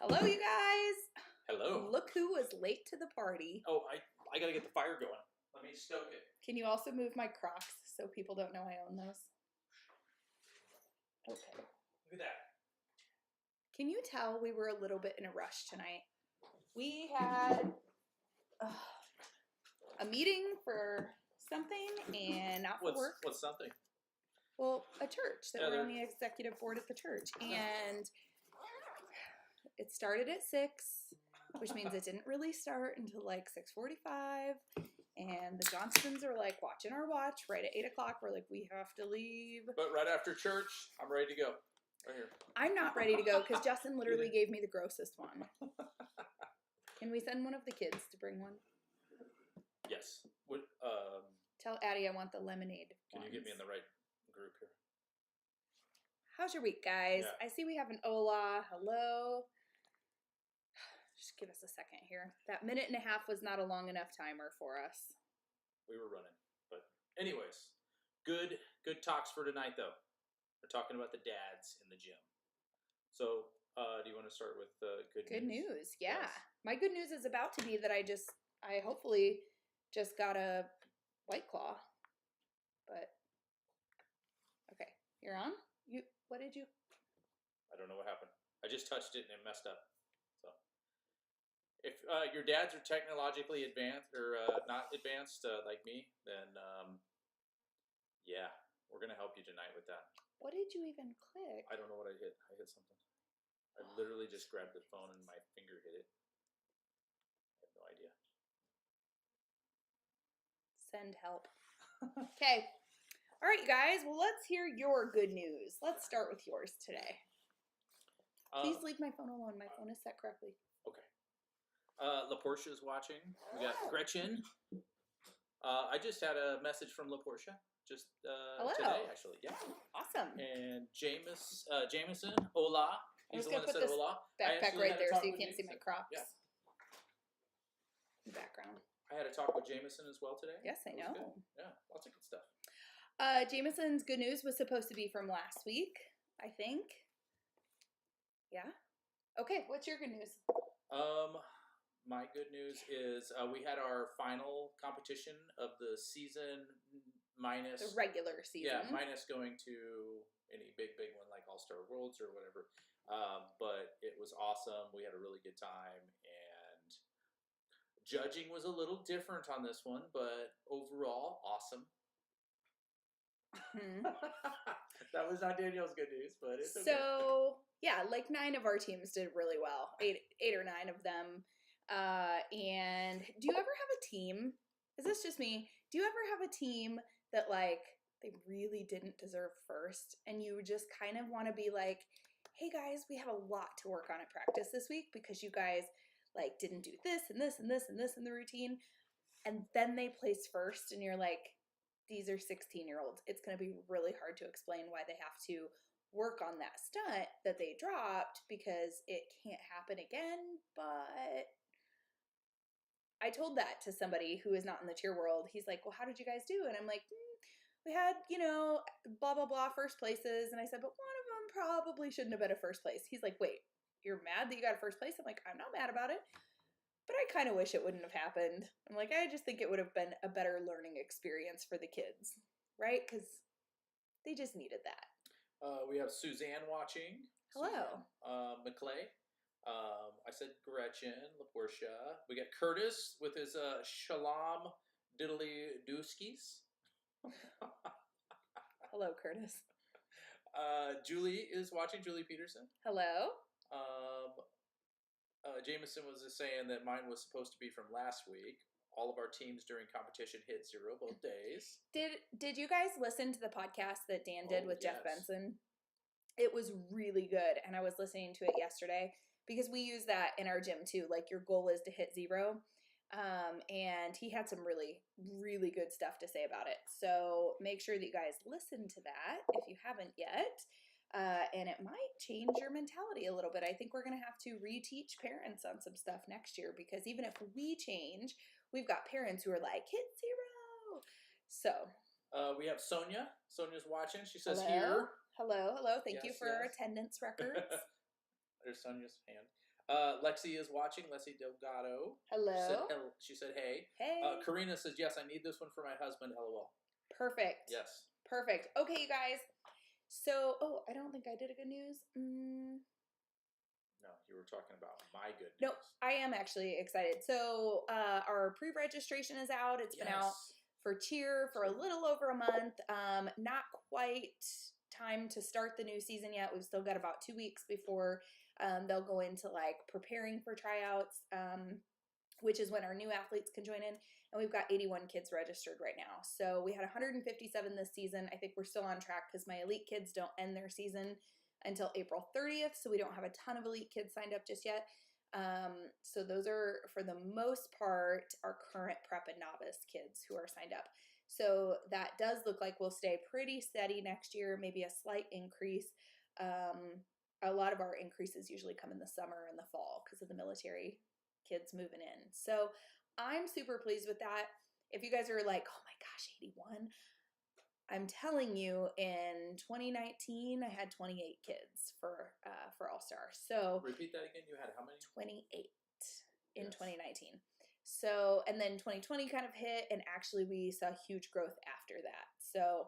Hello, you guys. Hello. Look who was late to the party. Oh, I gotta get the fire going. Let me stoke it. Can you also move my Crocs so people don't know I own those? Okay. Look at that. Can you tell we were a little bit in a rush tonight? We had a meeting for something and not for work. What's something? Well, a church that Yeah, we're on the executive board at the church. And it started at 6, which means it didn't really start until like 6:45. And the Johnstons are like watching our watch right at 8 o'clock. We're like, we have to leave. But right after church, I'm ready to go. Right here. I'm not ready to go because Justin literally gave me the grossest one. Can we send one of the kids to bring one? Yes. What? Tell Addie I want the lemonade. Can you get me in the right group here? How's your week, guys? Yeah. I see we have an hola. Hello. Just give us a second here. That minute and a half was not a long enough timer for us. We were running. But anyways, good talks for tonight, though. We're talking about the dads in the gym. So, do you want to start with good news? Yeah. Yes. My good news is about to be that I hopefully just got a White Claw. But, okay. You're on? What did you? I don't know what happened. I just touched it and it messed up. So, if your dads are technologically advanced or not advanced like me, then yeah, we're gonna help you tonight with that. What did you even click? I don't know what I hit. I hit something. I literally just grabbed the phone and my finger hit it. I have no idea. Send help. Okay. All right, you guys. Well, let's hear your good news. Let's start with yours today. Please leave my phone alone. My phone is set correctly. Okay. La Portia's watching. We got Gretchen. I just had a message from La Portia just today, actually. Yeah. Awesome. And Jameson, hola. He's the one that said hola. Backpack right there so you can't see my Crocs. Yeah. In the background. I had a talk with Jameson as well today. Yes, I know. Good. Yeah, lots of good stuff. Jameson's good news was supposed to be from last week, I think. Yeah? Okay, what's your good news? My good news is we had our final competition of the season minus... The regular season. Yeah, minus going to any big one like All-Star Worlds or whatever. But it was awesome. We had a really good time. And judging was a little different on this one, but overall, awesome. That was not Danielle's good news, but it's okay. So, yeah, like 9 of our teams did really well. 8 or 9 of them. And do you ever have a team? Is this just me? Do you ever have a team that, like, they really didn't deserve first, and you just kind of want to be like, hey, guys, we have a lot to work on at practice this week because you guys, like, didn't do this and this and this and this in the routine, and then they place first, and you're like, these are 16-year-olds. It's going to be really hard to explain why they have to work on that stunt that they dropped because it can't happen again. But I told that to somebody who is not in the cheer world. He's like, well, how did you guys do? And I'm like, we had, blah, blah, blah, first places. And I said, but one of them probably shouldn't have been a first place. He's like, wait, you're mad that you got a first place? I'm like, I'm not mad about it. But I kind of wish it wouldn't have happened. I'm like, I just think it would have been a better learning experience for the kids, right? Because they just needed that. We have Suzanne watching. Hello. McClay. I said Gretchen, La Portia. We got Curtis with his Shalom Diddly Dooskies. Hello, Curtis. Julie is watching, Julie Peterson. Hello. Jameson was just saying that mine was supposed to be from last week. All of our teams during competition hit 0 both days. Did you guys listen to the podcast that Dan did with Jeff yes. Benson? It was really good, and I was listening to it yesterday because we use that in our gym too. Like, your goal is to hit 0. And he had some really, really good stuff to say about it. So make sure that you guys listen to that if you haven't yet. And it might change your mentality a little bit. I think we're going to have to reteach parents on some stuff next year because even if we change, we've got parents who are like, hit 0. So. We have Sonia. Sonia's watching. She says hello. here. Hello. Thank you for our attendance records. There's Sonia's hand. Lexi is watching. Lexi Delgado. Hello. She said, hey. Hey. Karina says, yes, I need this one for my husband. LOL. Perfect. Yes. Perfect. Okay, you guys. So, I don't think I did a good news. No, you were talking about my good news. No, I am actually excited. So, our pre-registration is out. It's been out for cheer for a little over a month. Not quite time to start the new season yet. We've still got about 2 weeks before they'll go into like preparing for tryouts, which is when our new athletes can join in. And we've got 81 kids registered right now. So we had 157 this season. I think we're still on track because my elite kids don't end their season until April 30th. So we don't have a ton of elite kids signed up just yet. So those are, for the most part, our current prep and novice kids who are signed up. So that does look like we'll stay pretty steady next year, maybe a slight increase. A lot of our increases usually come in the summer and the fall because of the military kids moving in. So I'm super pleased with that. If you guys are like, oh my gosh, 81, I'm telling you, in 2019, I had 28 kids for All-Star. So repeat that again. You had how many? 28 in 2019. So, and then 2020 kind of hit, and actually we saw huge growth after that. So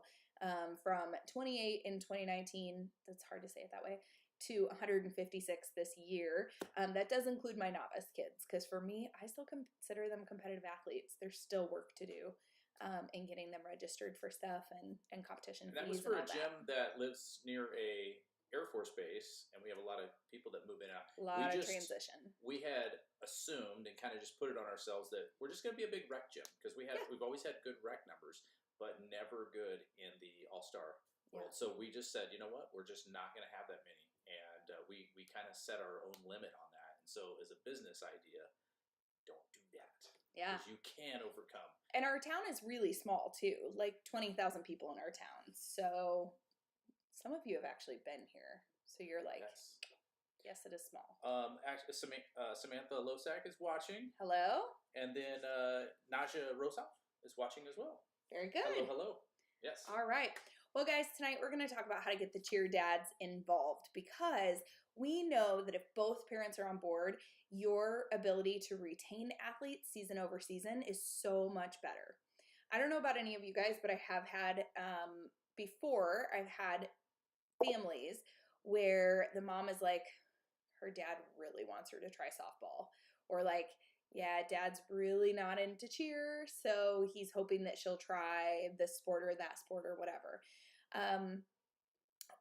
from 28 in 2019, that's hard to say it that way, to 156 this year. That does include my novice kids, because for me, I still consider them competitive athletes. There's still work to do in getting them registered for stuff and competition. And that was for a gym that lives near a Air Force base, and we have a lot of people that move in and out. A lot of transition. We had assumed and kind of just put it on ourselves that we're just going to be a big rec gym, because we've always had good rec numbers, but never good in the All-Star world. So we just said, you know what, we're just not going to have that many. And we kind of set our own limit on that. And so as a business idea, don't do that. Yeah. Because you can overcome. And our town is really small too, like 20,000 people in our town. So some of you have actually been here. So you're like, yes, it is small. Actually, Samantha Losak is watching. Hello. And then Naja Rosa is watching as well. Very good. Hello, hello. Yes. All right. Well, guys, tonight we're going to talk about how to get the cheer dads involved, because we know that if both parents are on board, your ability to retain athletes season over season is so much better. I don't know about any of you guys, but I have had, before, I've had families where the mom is like, her dad really wants her to try softball, or like, yeah, dad's really not into cheer, so he's hoping that she'll try this sport or that sport or whatever.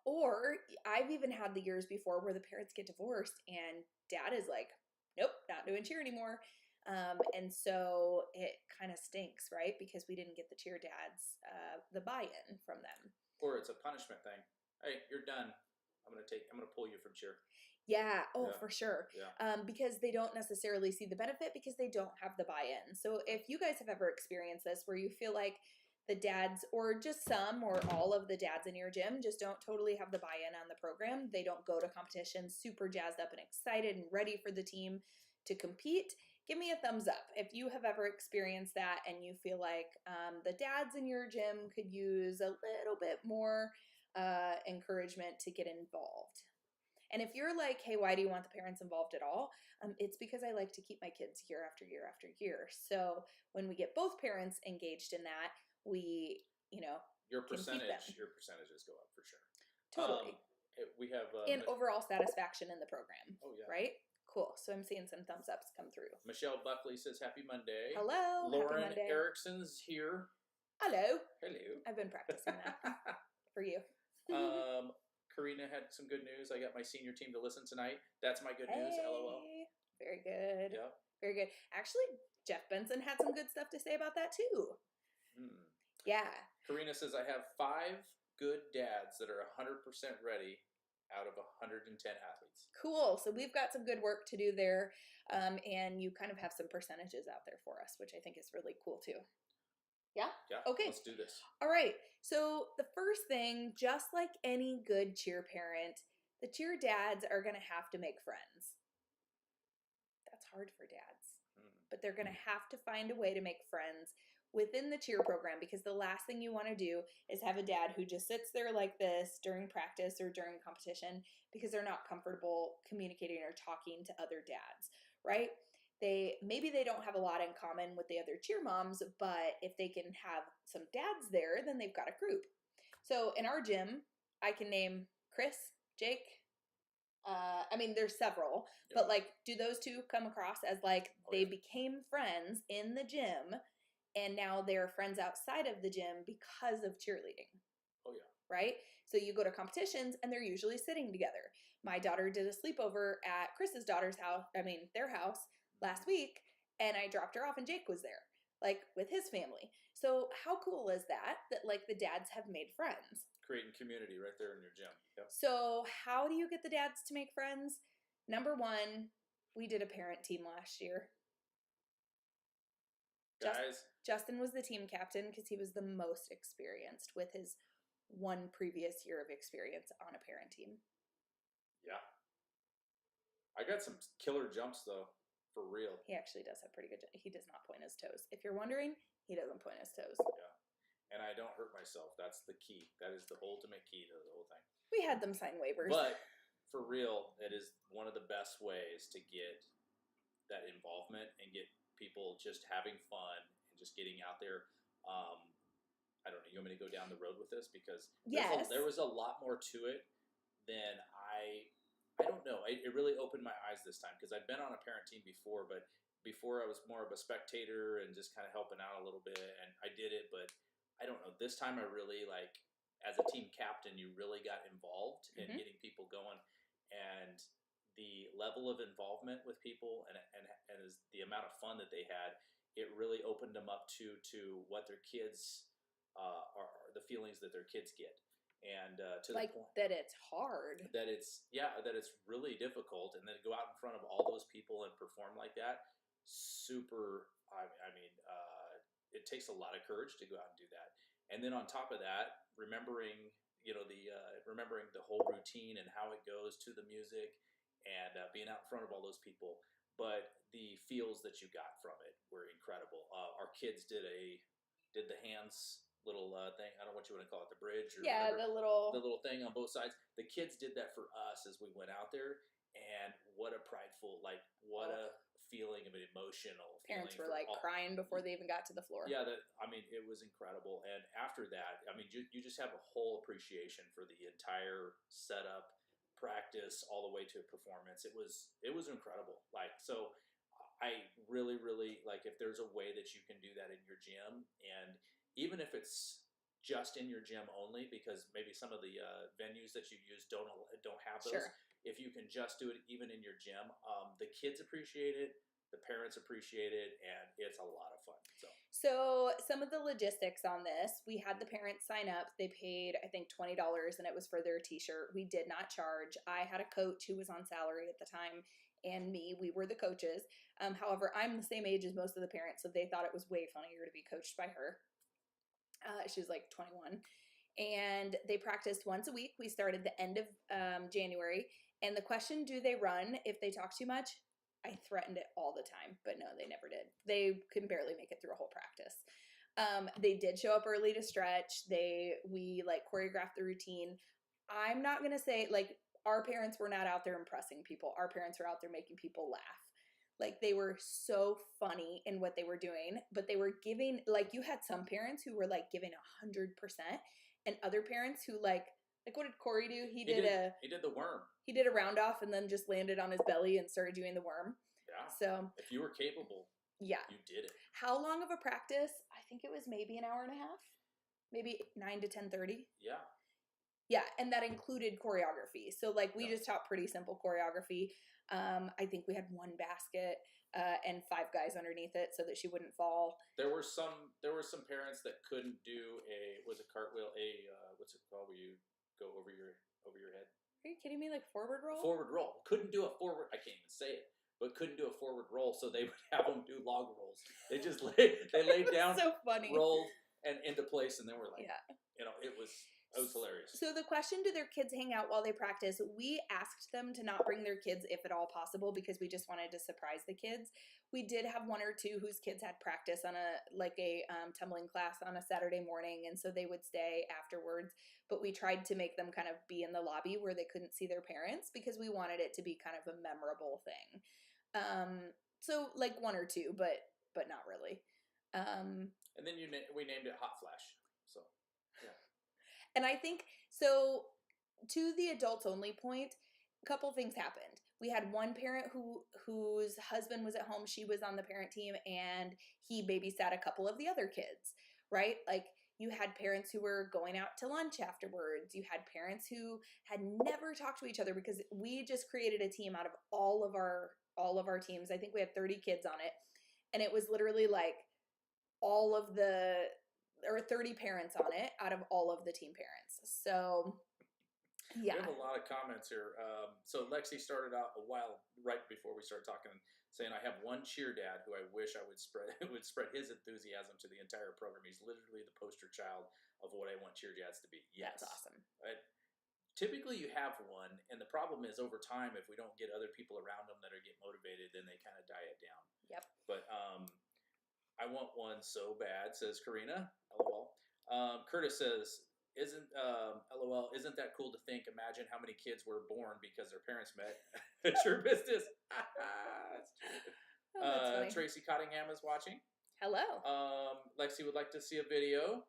Or I've even had the years before where the parents get divorced and dad is like, nope, not doing cheer anymore. And so it kind of stinks, right? Because we didn't get the cheer dads the buy-in from them. Or it's a punishment thing. Hey, you're done. I'm gonna pull you from cheer. Yeah. Oh, yeah. For sure. Yeah. Because they don't necessarily see the benefit because they don't have the buy-in. So if you guys have ever experienced this where you feel like the dads, or just some or all of the dads in your gym, just don't totally have the buy-in on the program, they don't go to competitions super jazzed up and excited and ready for the team to compete, give me a thumbs up if you have ever experienced that and you feel like the dads in your gym could use a little bit more encouragement to get involved. And if you're like, hey, why do you want the parents involved at all? It's because I like to keep my kids year after year after year. So when we get both parents engaged in that, we, your percentages go up for sure. Totally. We have and overall satisfaction in the program. Oh yeah. Right? Cool. So I'm seeing some thumbs ups come through. Michelle Buckley says happy Monday. Hello. Lauren happy Monday. Erickson's here. Hello. Hello. I've been practicing that for you. Karina had some good news. I got my senior team to listen tonight. That's my good news. LOL. Very good. Yeah. Very good. Actually, Jeff Benson had some good stuff to say about that too. Yeah. Karina says, I have 5 good dads that are 100% ready out of 110 athletes. Cool. So we've got some good work to do there. And you kind of have some percentages out there for us, which I think is really cool too. Yeah? Yeah. Okay. Let's do this. All right. So the first thing, just like any good cheer parent, the cheer dads are going to have to make friends. That's hard for dads. But they're going to have to find a way to make friends within the cheer program, because the last thing you want to do is have a dad who just sits there like this during practice or during competition because they're not comfortable communicating or talking to other dads, right? Maybe they don't have a lot in common with the other cheer moms, but if they can have some dads there, then they've got a group. So in our gym, I can name Chris, Jake. I mean, there's several, but like, do those two come across as like they became friends in the gym and now they're friends outside of the gym because of cheerleading? Oh, yeah. Right? So you go to competitions and they're usually sitting together. My daughter did a sleepover at Chris's daughter's house, their house last week, and I dropped her off and Jake was there, like with his family. So how cool is that like the dads have made friends? Creating community right there in your gym. Yep. So how do you get the dads to make friends? Number one, we did a parent team last year. Guys. Justin was the team captain because he was the most experienced with his one previous year of experience on a parent team. Yeah. I got some killer jumps though, for real. He actually does have pretty good. He does not point his toes. If you're wondering, he doesn't point his toes. Yeah. And I don't hurt myself. That's the key. That is the ultimate key to the whole thing. We had them sign waivers. But for real, it is one of the best ways to get that involvement and get people just having fun and just getting out there. I don't know. You want me to go down the road with this? Because there was a lot more to it than I don't know. It really opened my eyes this time because I'd been on a parent team before, but before I was more of a spectator and just kind of helping out a little bit, and I did it, but I don't know. This time I really, like, as a team captain, you really got involved in getting people going, and the level of involvement with people and as the amount of fun that they had, it really opened them up to what their kids are the feelings that their kids get. And to like the point that it's hard, that it's really difficult, and then go out in front of all those people and perform like that, super. It takes a lot of courage to go out and do that. And then on top of that, remembering the whole routine and how it goes to the music, and being out in front of all those people. But the feels that you got from it were incredible. Our kids did the hands little thing. I don't know what you want to call it, the bridge or the little thing on both sides. The kids did that for us as we went out there, and what a prideful, like, what a feeling of an emotional parents feeling. Were like crying before they even got to the floor. Yeah, it was incredible. And after that, you just have a whole appreciation for the entire setup, practice, all the way to performance. It was incredible. Like, so I really, really, like, if there's a way that you can do that in your gym, and even if it's just in your gym only, because maybe some of the venues that you use don't have those. Sure. If you can just do it even in your gym, the kids appreciate it, the parents appreciate it, and it's a lot of fun. So some of the logistics on this, we had the parents sign up. They paid, I think, $20, and it was for their t-shirt. We did not charge. I had a coach who was on salary at the time, and we were the coaches. However, I'm the same age as most of the parents, so they thought it was way funnier to be coached by her. She was like 21. And they practiced once a week. We started the end of January. And the question, do they run if they talk too much? I threatened it all the time, but no, they never did. They could barely make it through a whole practice. They did show up early to stretch. We like choreographed the routine. I'm not going to say, like, our parents were not out there impressing people. Our parents were out there making people laugh. Like, they were so funny in what they were doing, but they were giving, like, you had some parents who were like giving 100%, and other parents who like what did Corey do? He did the worm. He did a round off and then just landed on his belly and started doing the worm. Yeah. So if you were capable, yeah, you did it. How long of a practice? I think it was maybe an hour and a half, maybe 9 to 10:30. Yeah. Yeah, and that included choreography. So like we just taught pretty simple choreography. I think we had one basket and 5 guys underneath it so that she wouldn't fall. There were some parents that couldn't do a cartwheel, what's it called where you go over your head? Are you kidding me? Like forward roll? Forward roll. Couldn't do a forward. I can't even say it. But couldn't do a forward roll, so they would have them do log rolls. They just laid down, so funny, rolled and into place, and then we're like, yeah. It was. That was hilarious. So the question, do their kids hang out while they practice? We asked them to not bring their kids if at all possible because we just wanted to surprise the kids. We did have one or two whose kids had practice on a tumbling class on a Saturday morning, and so they would stay afterwards. But we tried to make them kind of be in the lobby where they couldn't see their parents because we wanted it to be kind of a memorable thing. So like one or two, but not really. And then we named it Hot Flash. So yeah. And I think, so to the adults only point, a couple things happened. We had one parent whose husband was at home, she was on the parent team, and he babysat a couple of the other kids, right? Like, you had parents who were going out to lunch afterwards. You had parents who had never talked to each other because we just created a team out of all of our teams. I think we had 30 kids on it. And it was literally like 30 parents on it out of all of the team parents. So, yeah. We have a lot of comments here. So Lexi started out a while right before we started talking, saying, "I have one cheer dad who I wish I would spread his enthusiasm to the entire program. He's literally the poster child of what I want cheer dads to be." Yes, that's awesome. Typically, you have one, and the problem is over time, if we don't get other people around them that are get motivated, then they kind of die it down. Yep. But I want one so bad, says Karina. LOL. Curtis says, LOL, isn't that cool to think? Imagine how many kids were born because their parents met at your business. That's true. Tracy Cottingham is watching. Hello. Lexi would like to see a video.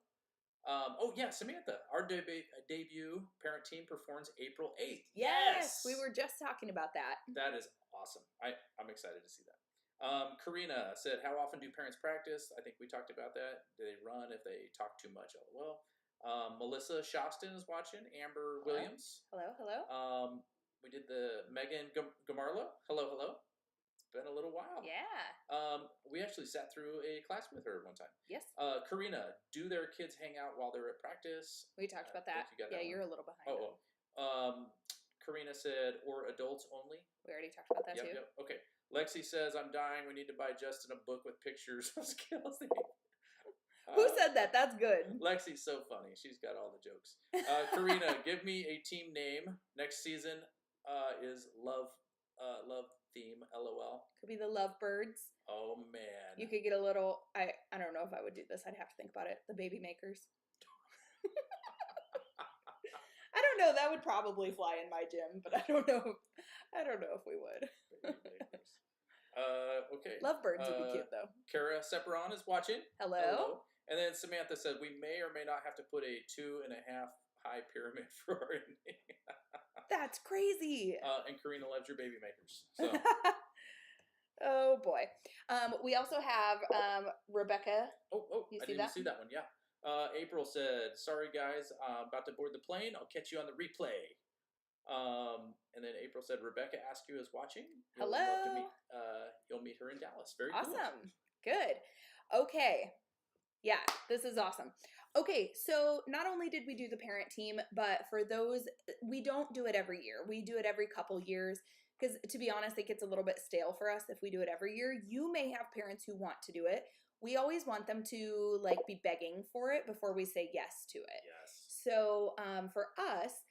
Samantha, our debut parent team performs April 8th. Yes! We were just talking about that. That is awesome. I'm excited to see that. Karina said, how often do parents practice? I think we talked about that. Do they run if they talk too much? LOL. Melissa Shoston is watching. Amber Williams. Hello. We did the Megan Gamarlo. Hello. It's been a little while. Yeah. We actually sat through a class with her one time. Yes. Karina, do their kids hang out while they're at practice? We talked about that. You're a little behind. Karina said, or adults only? We already talked about that too. Yep. Okay. Lexi says, I'm dying. We need to buy Justin a book with pictures of skills. Who said that? That's good. Lexi's so funny. She's got all the jokes. Karina, give me a team name. Next season is love theme. LOL. Could be the Lovebirds. Oh man. You could get a little. I don't know if I would do this. I'd have to think about it. The Baby Makers. I don't know. That would probably fly in my gym, but I don't know if we would. Okay. Lovebirds would be cute though. Kara Seperon is watching. Hello. And then Samantha said we may or may not have to put a 2.5 high pyramid for our name. That's crazy. And Karina loves your Baby Makers. So. Oh boy. We also have Rebecca. I didn't see that one. Yeah. April said, "Sorry guys, about to board the plane. I'll catch you on the replay." And then April said, Rebecca Askew is watching. Hello. Love to meet, you'll meet her in Dallas. Very awesome. Cool. Good. Okay. Yeah, this is awesome. Okay, so not only did we do the parent team, but for those, we don't do it every year. We do it every couple years because, to be honest, it gets a little bit stale for us if we do it every year. You may have parents who want to do it. We always want them to be begging for it before we say yes to it. Yes. So for us,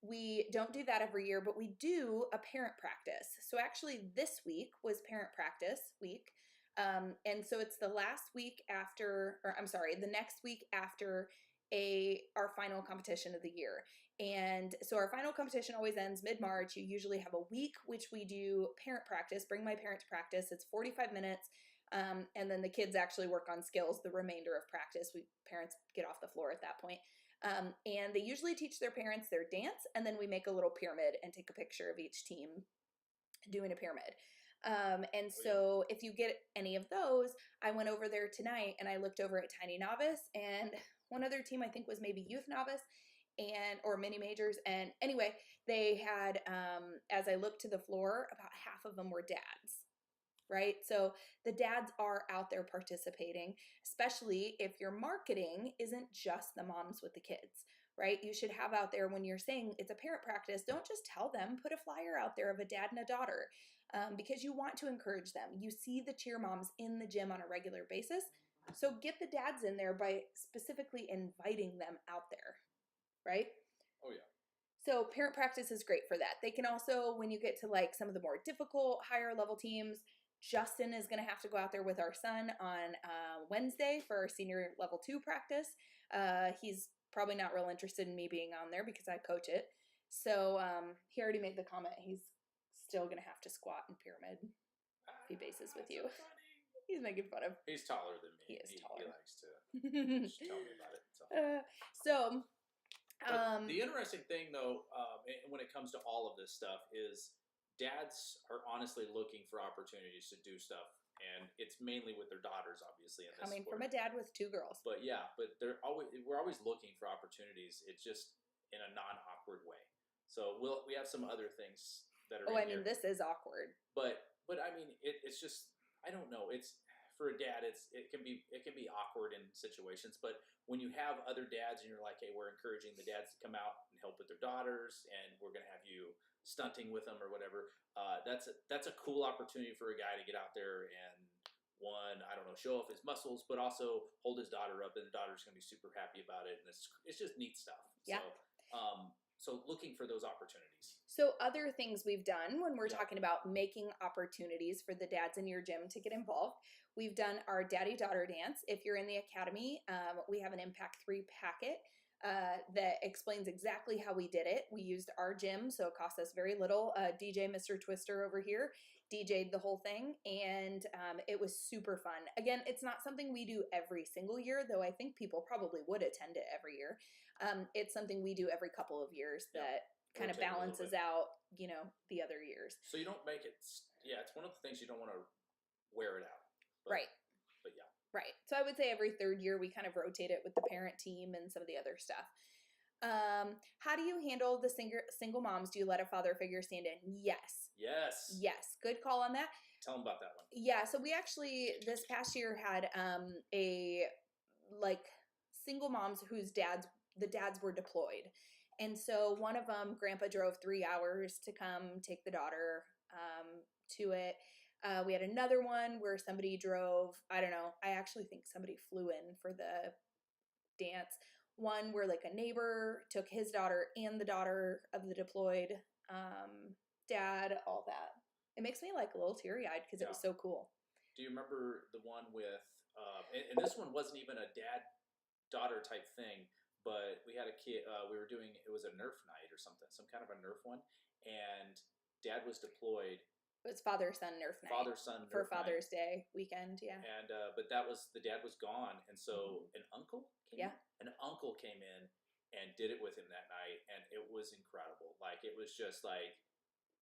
we don't do that every year, but we do a parent practice. So actually this week was parent practice week. And so it's the next week after our final competition of the year. And so our final competition always ends mid-March. You usually have a week, which we do parent practice, bring my parent to practice. It's 45 minutes. And then the kids actually work on skills the remainder of practice. Parents get off the floor at that point. And they usually teach their parents their dance, and then we make a little pyramid and take a picture of each team doing a pyramid. So if you get any of those, I went over there tonight and I looked over at Tiny Novice, and one other team I think was maybe Youth Novice or Mini Majors. And anyway, they had, as I looked to the floor, about half of them were dads. Right? So the dads are out there participating, especially if your marketing isn't just the moms with the kids, right? You should have out there, when you're saying it's a parent practice, don't just tell them, put a flyer out there of a dad and a daughter, because you want to encourage them. You see the cheer moms in the gym on a regular basis. So get the dads in there by specifically inviting them out there, right? Oh yeah. So parent practice is great for that. They can also, when you get to like some of the more difficult, higher level teams, Justin is going to have to go out there with our son on Wednesday for our senior level 2 practice. He's probably not real interested in me being on there because I coach it. So he already made the comment he's still going to have to squat and pyramid if he bases with you. So He's making fun of. he's taller than me. He is taller. He likes to tell me about it. But the interesting thing, though, when it comes to all of this stuff, is dads are honestly looking for opportunities to do stuff, and it's mainly with their daughters, obviously. In this Coming sport. from a dad with 2 girls. But yeah, we're always looking for opportunities. It's just in a non-awkward way. So we have some other things that are. Oh, I mean, this is awkward. But I mean, it's just, I don't know. It's for a dad. It can be awkward in situations, but when you have other dads and you're like, hey, we're encouraging the dads to come out and help with their daughters, and we're gonna have you stunting with them or whatever. That's a cool opportunity for a guy to get out there and I don't know, show off his muscles, but also hold his daughter up, and the daughter's gonna be super happy about it, and it's just neat stuff. Yeah. So looking for those opportunities. So other things we've done when we're talking about making opportunities for the dads in your gym to get involved, we've done our daddy-daughter dance. If you're in the academy, we have an Impact 3 packet that explains exactly how we did it. We used our gym, so it cost us very little. DJ Mr. Twister over here DJ'd the whole thing, and it was super fun. Again, it's not something we do every single year, though I think people probably would attend it every year. It's something we do every couple of years that kind of balances out, the other years. So you don't make it, it's one of the things you don't want to wear it out. Right. But yeah. Right. So I would say every 3rd year we kind of rotate it with the parent team and some of the other stuff. How do you handle the single moms? Do you let a father figure stand in? Yes. Yes. Good call on that. Tell them about that one. Yeah. So we actually, this past year had single moms whose the dads were deployed. And so one of them, grandpa drove 3 hours to come take the daughter to it. We had another one where somebody drove, I don't know, I actually think somebody flew in for the dance. One where like a neighbor took his daughter and the daughter of the deployed dad, all that. It makes me like a little teary-eyed because it was so cool. Do you remember the one with, and this one wasn't even a dad-daughter type thing, but we had a kid, it was a Nerf night or something, some kind of a Nerf one, and dad was deployed. It was father-son Nerf night. Father-son Nerf for Father's Day weekend, yeah. And but the dad was gone, and so an uncle came in and did it with him that night, and it was incredible. Like it was just like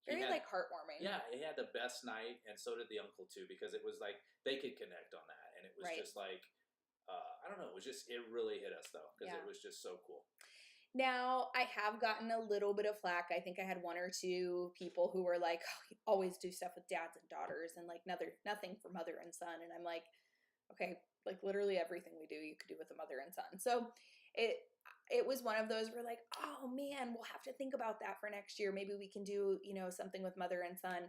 very heartwarming. Yeah, he had the best night, and so did the uncle too, because it was like they could connect on that, and it was just like I don't know, it really hit us though, because it was just so cool. Now, I have gotten a little bit of flack. I think I had 1 or 2 people who were like, oh, you always do stuff with dads and daughters and like nothing for mother and son. And I'm like, okay, like literally everything we do, you could do with a mother and son. So it was one of those where like, oh man, we'll have to think about that for next year. Maybe we can do, something with mother and son.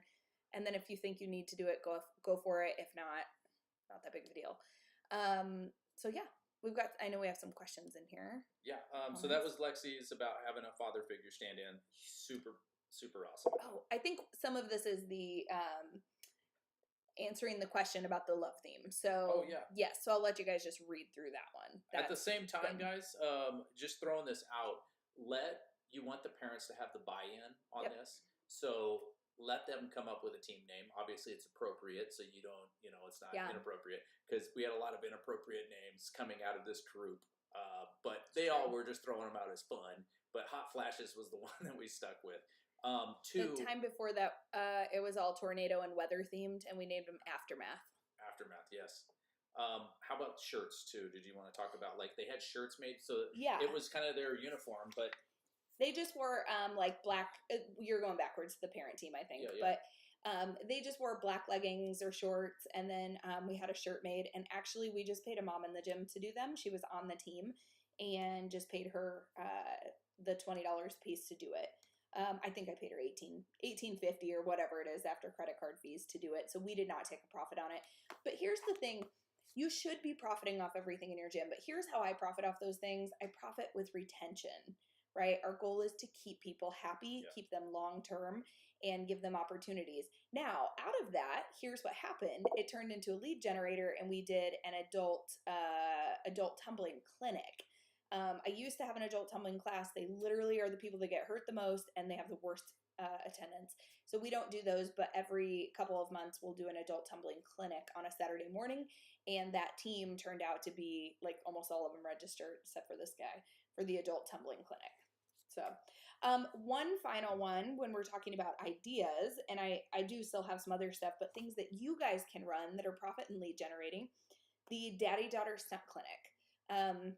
And then if you think you need to do it, go for it. If not that big of a deal. So yeah. I know we have some questions in here. Yeah. So that was Lexi's about having a father figure stand in. Super, super awesome. Oh, I think some of this is the answering the question about the love theme. So, yes. So I'll let you guys just read through that one. At the same time, guys, just throwing this out, you want the parents to have the buy-in on this. So let them come up with a team name. Obviously, it's appropriate, so you don't, it's not inappropriate, because we had a lot of inappropriate names coming out of this group, but they all were just throwing them out as fun. But Hot Flashes was the one that we stuck with. The time before that, it was all tornado and weather themed, and we named them Aftermath. Aftermath, yes. How about shirts too? Did you want to talk about they had shirts made, so it was kind of their uniform, but they just wore black. You're going backwards to the parent team, I think, but they just wore black leggings or shorts, and then we had a shirt made. And actually, we just paid a mom in the gym to do them. She was on the team, and just paid her the $20 a piece to do it. I think I paid her $18.50 or whatever it is after credit card fees to do it. So we did not take a profit on it. But here's the thing. You should be profiting off everything in your gym. But here's how I profit off those things. I profit with retention, right? Our goal is to keep people happy, Yeah. keep them long term, and give them opportunities. Now, out of that, here's what happened. It turned into a lead generator, and we did an adult tumbling clinic. I used to have an adult tumbling class. They literally are the people that get hurt the most, and they have the worst attendance. So we don't do those, but every couple of months we'll do an adult tumbling clinic on a Saturday morning. And that team turned out to be like almost all of them registered, except for this guy, for the adult tumbling clinic. So one final one when we're talking about ideas, and I do still have some other stuff, but things that you guys can run that are profit and lead generating, the daddy-daughter stunt clinic.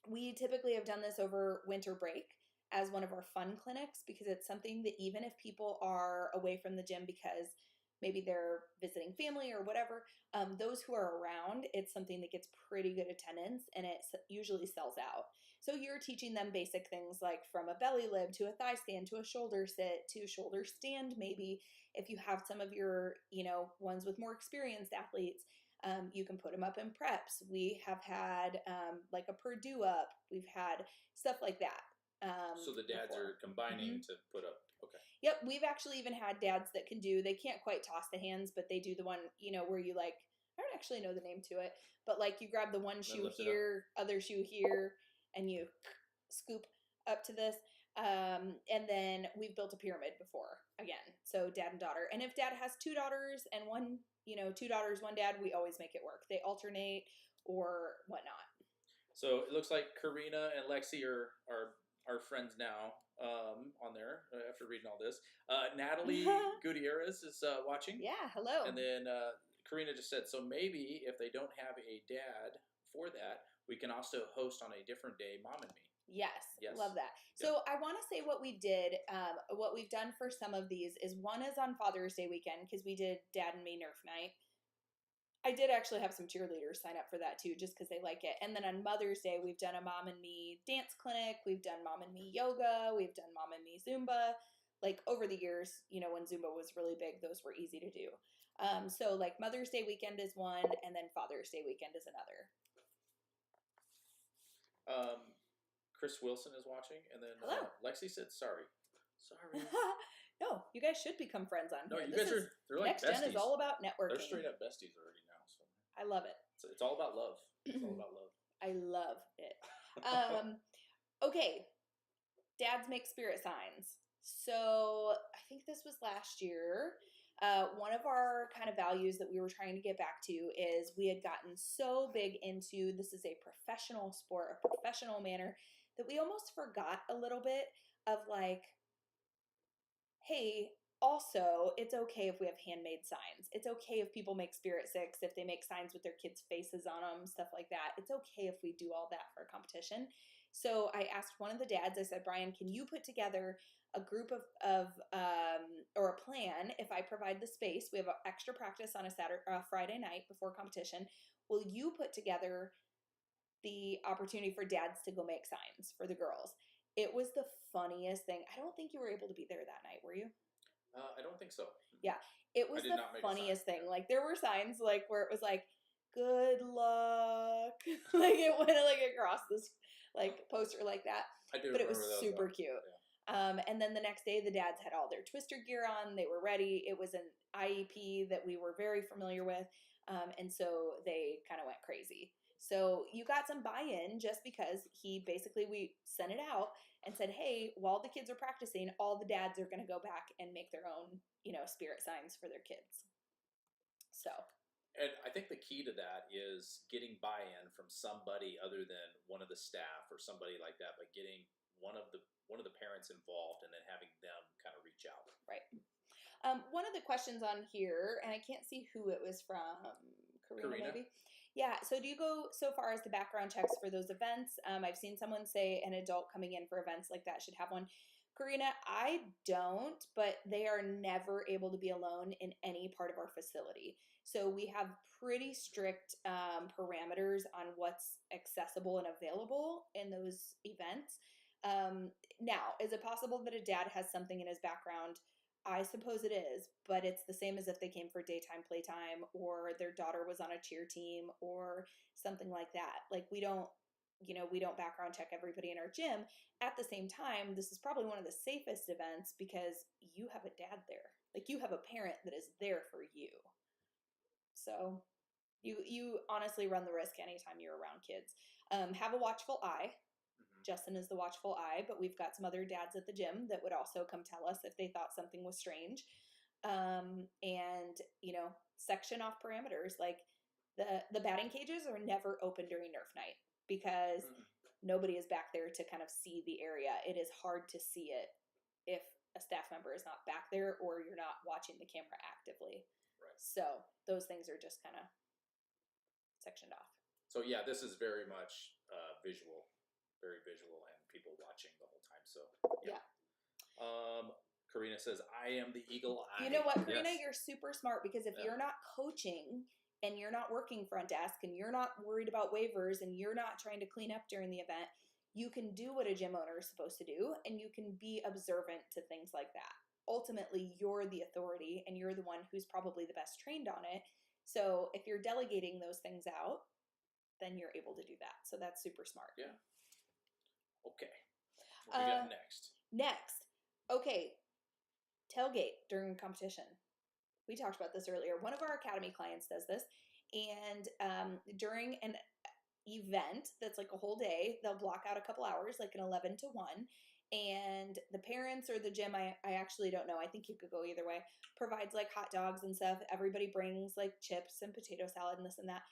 We typically have done this over winter break as one of our fun clinics because it's something that even if people are away from the gym because maybe they're visiting family or whatever, those who are around, it's something that gets pretty good attendance and it usually sells out. So you're teaching them basic things like from a belly lib to a thigh stand to a shoulder sit to shoulder stand maybe. If you have some of your, ones with more experienced athletes, you can put them up in preps. We have had like a Purdue up. We've had stuff like that. So the dads before. are combining to put up. Okay. Yep, we've actually even had dads that can do. They can't quite toss the hands, but they do the one where you like. I don't actually know the name to it, but like you grab the one shoe here, other shoe here, and you scoop up to this. And then we've built a pyramid before again. So dad and daughter. And if dad has two daughters and one, two daughters, one dad, we always make it work. They alternate or whatnot. So it looks like Karina and Lexi are friends now on there after reading all this. Natalie Gutierrez is watching. Yeah, hello. And then Karina just said, so maybe if they don't have a dad for that, we can also host on a different day, Mom and Me. Yes, love that. So I want to say what we did, what we've done for some of these is one is on Father's Day weekend because we did Dad and Me Nerf Night. I did actually have some cheerleaders sign up for that too, just because they like it. And then on Mother's Day, we've done a Mom and Me dance clinic. We've done Mom and Me yoga. We've done Mom and Me Zumba. Like over the years, when Zumba was really big, those were easy to do. So like Mother's Day weekend is one, and then Father's Day weekend is another. Chris Wilson is watching, and then Lexi said, sorry. No, you guys should become friends on here. No, you guys they're like Next besties. Gen is all about networking. They're straight up besties already now. So I love it. It's all about love. It's all about love. I love it. Okay, dads make spirit signs. So I think this was last year. One of our kind of values that we were trying to get back to is we had gotten so big into this is a professional sport, a professional manner, that we almost forgot a little bit of like, hey, also, it's okay if we have handmade signs. It's okay if people make spirit sticks, if they make signs with their kids' faces on them, stuff like that. It's okay if we do all that for a competition. So I asked one of the dads, I said, Brian, can you put together a group of or a plan if I provide the space? We have extra practice on a Friday night before competition. Will you put together the opportunity for dads to go make signs for the girls? It was the funniest thing. I don't think you were able to be there that night, were you? I don't think so. Yeah, it was the funniest thing. Like there were signs like where it was like, good luck. Like it went like across this like poster like that. I do, but it was super cute. Yeah. And then the next day the dads had all their twister gear on. They were ready. It was an IEP that we were very familiar with. And so they kind of went crazy. So you got some buy-in just because we sent it out and said, hey, while the kids are practicing, all the dads are going to go back and make their own, spirit signs for their kids. So. And I think the key to that is getting buy-in from somebody other than one of the staff or somebody like that, but getting one of the parents involved and then having them kind of reach out. Right. One of the questions on here, and I can't see who it was from, Karina. Maybe? Yeah, so do you go so far as the background checks for those events? I've seen someone say an adult coming in for events like that should have one. Karina, I don't, but they are never able to be alone in any part of our facility. So we have pretty strict parameters on what's accessible and available in those events. Now, is it possible that a dad has something in his background? I suppose it is, but it's the same as if they came for daytime playtime or their daughter was on a cheer team or something like that. Like we don't we don't background check everybody in our gym. At the same time, this is probably one of the safest events because you have a dad there. Like, you have a parent that is there for you. So you honestly run the risk anytime you're around kids. Have a watchful eye. Justin is the watchful eye, but we've got some other dads at the gym that would also come tell us if they thought something was strange. And section off parameters. Like, the batting cages are never open during Nerf night because nobody is back there to kind of see the area. It is hard to see it if a staff member is not back there or you're not watching the camera actively. Right. So those things are just kind of sectioned off. So yeah, this is very much visual, very visual, and people watching the whole time. So yeah. Karina says, "I am the eagle eye." You know what, Karina? Yes. You're super smart because if you're not coaching and you're not working front desk and you're not worried about waivers and you're not trying to clean up during the event, you can do what a gym owner is supposed to do and you can be observant to things like that. Ultimately, you're the authority and you're the one who's probably the best trained on it. So if you're delegating those things out, then you're able to do that. So that's super smart. Yeah. Okay. What we got next? Next. Okay. Tailgate during competition. We talked about this earlier. One of our academy clients does this. And during an event that's like a whole day, they'll block out a couple hours, like an 11 to 1. And the parents or the gym, I actually don't know. I think you could go either way. Provides like hot dogs and stuff. Everybody brings like chips and potato salad and this and that.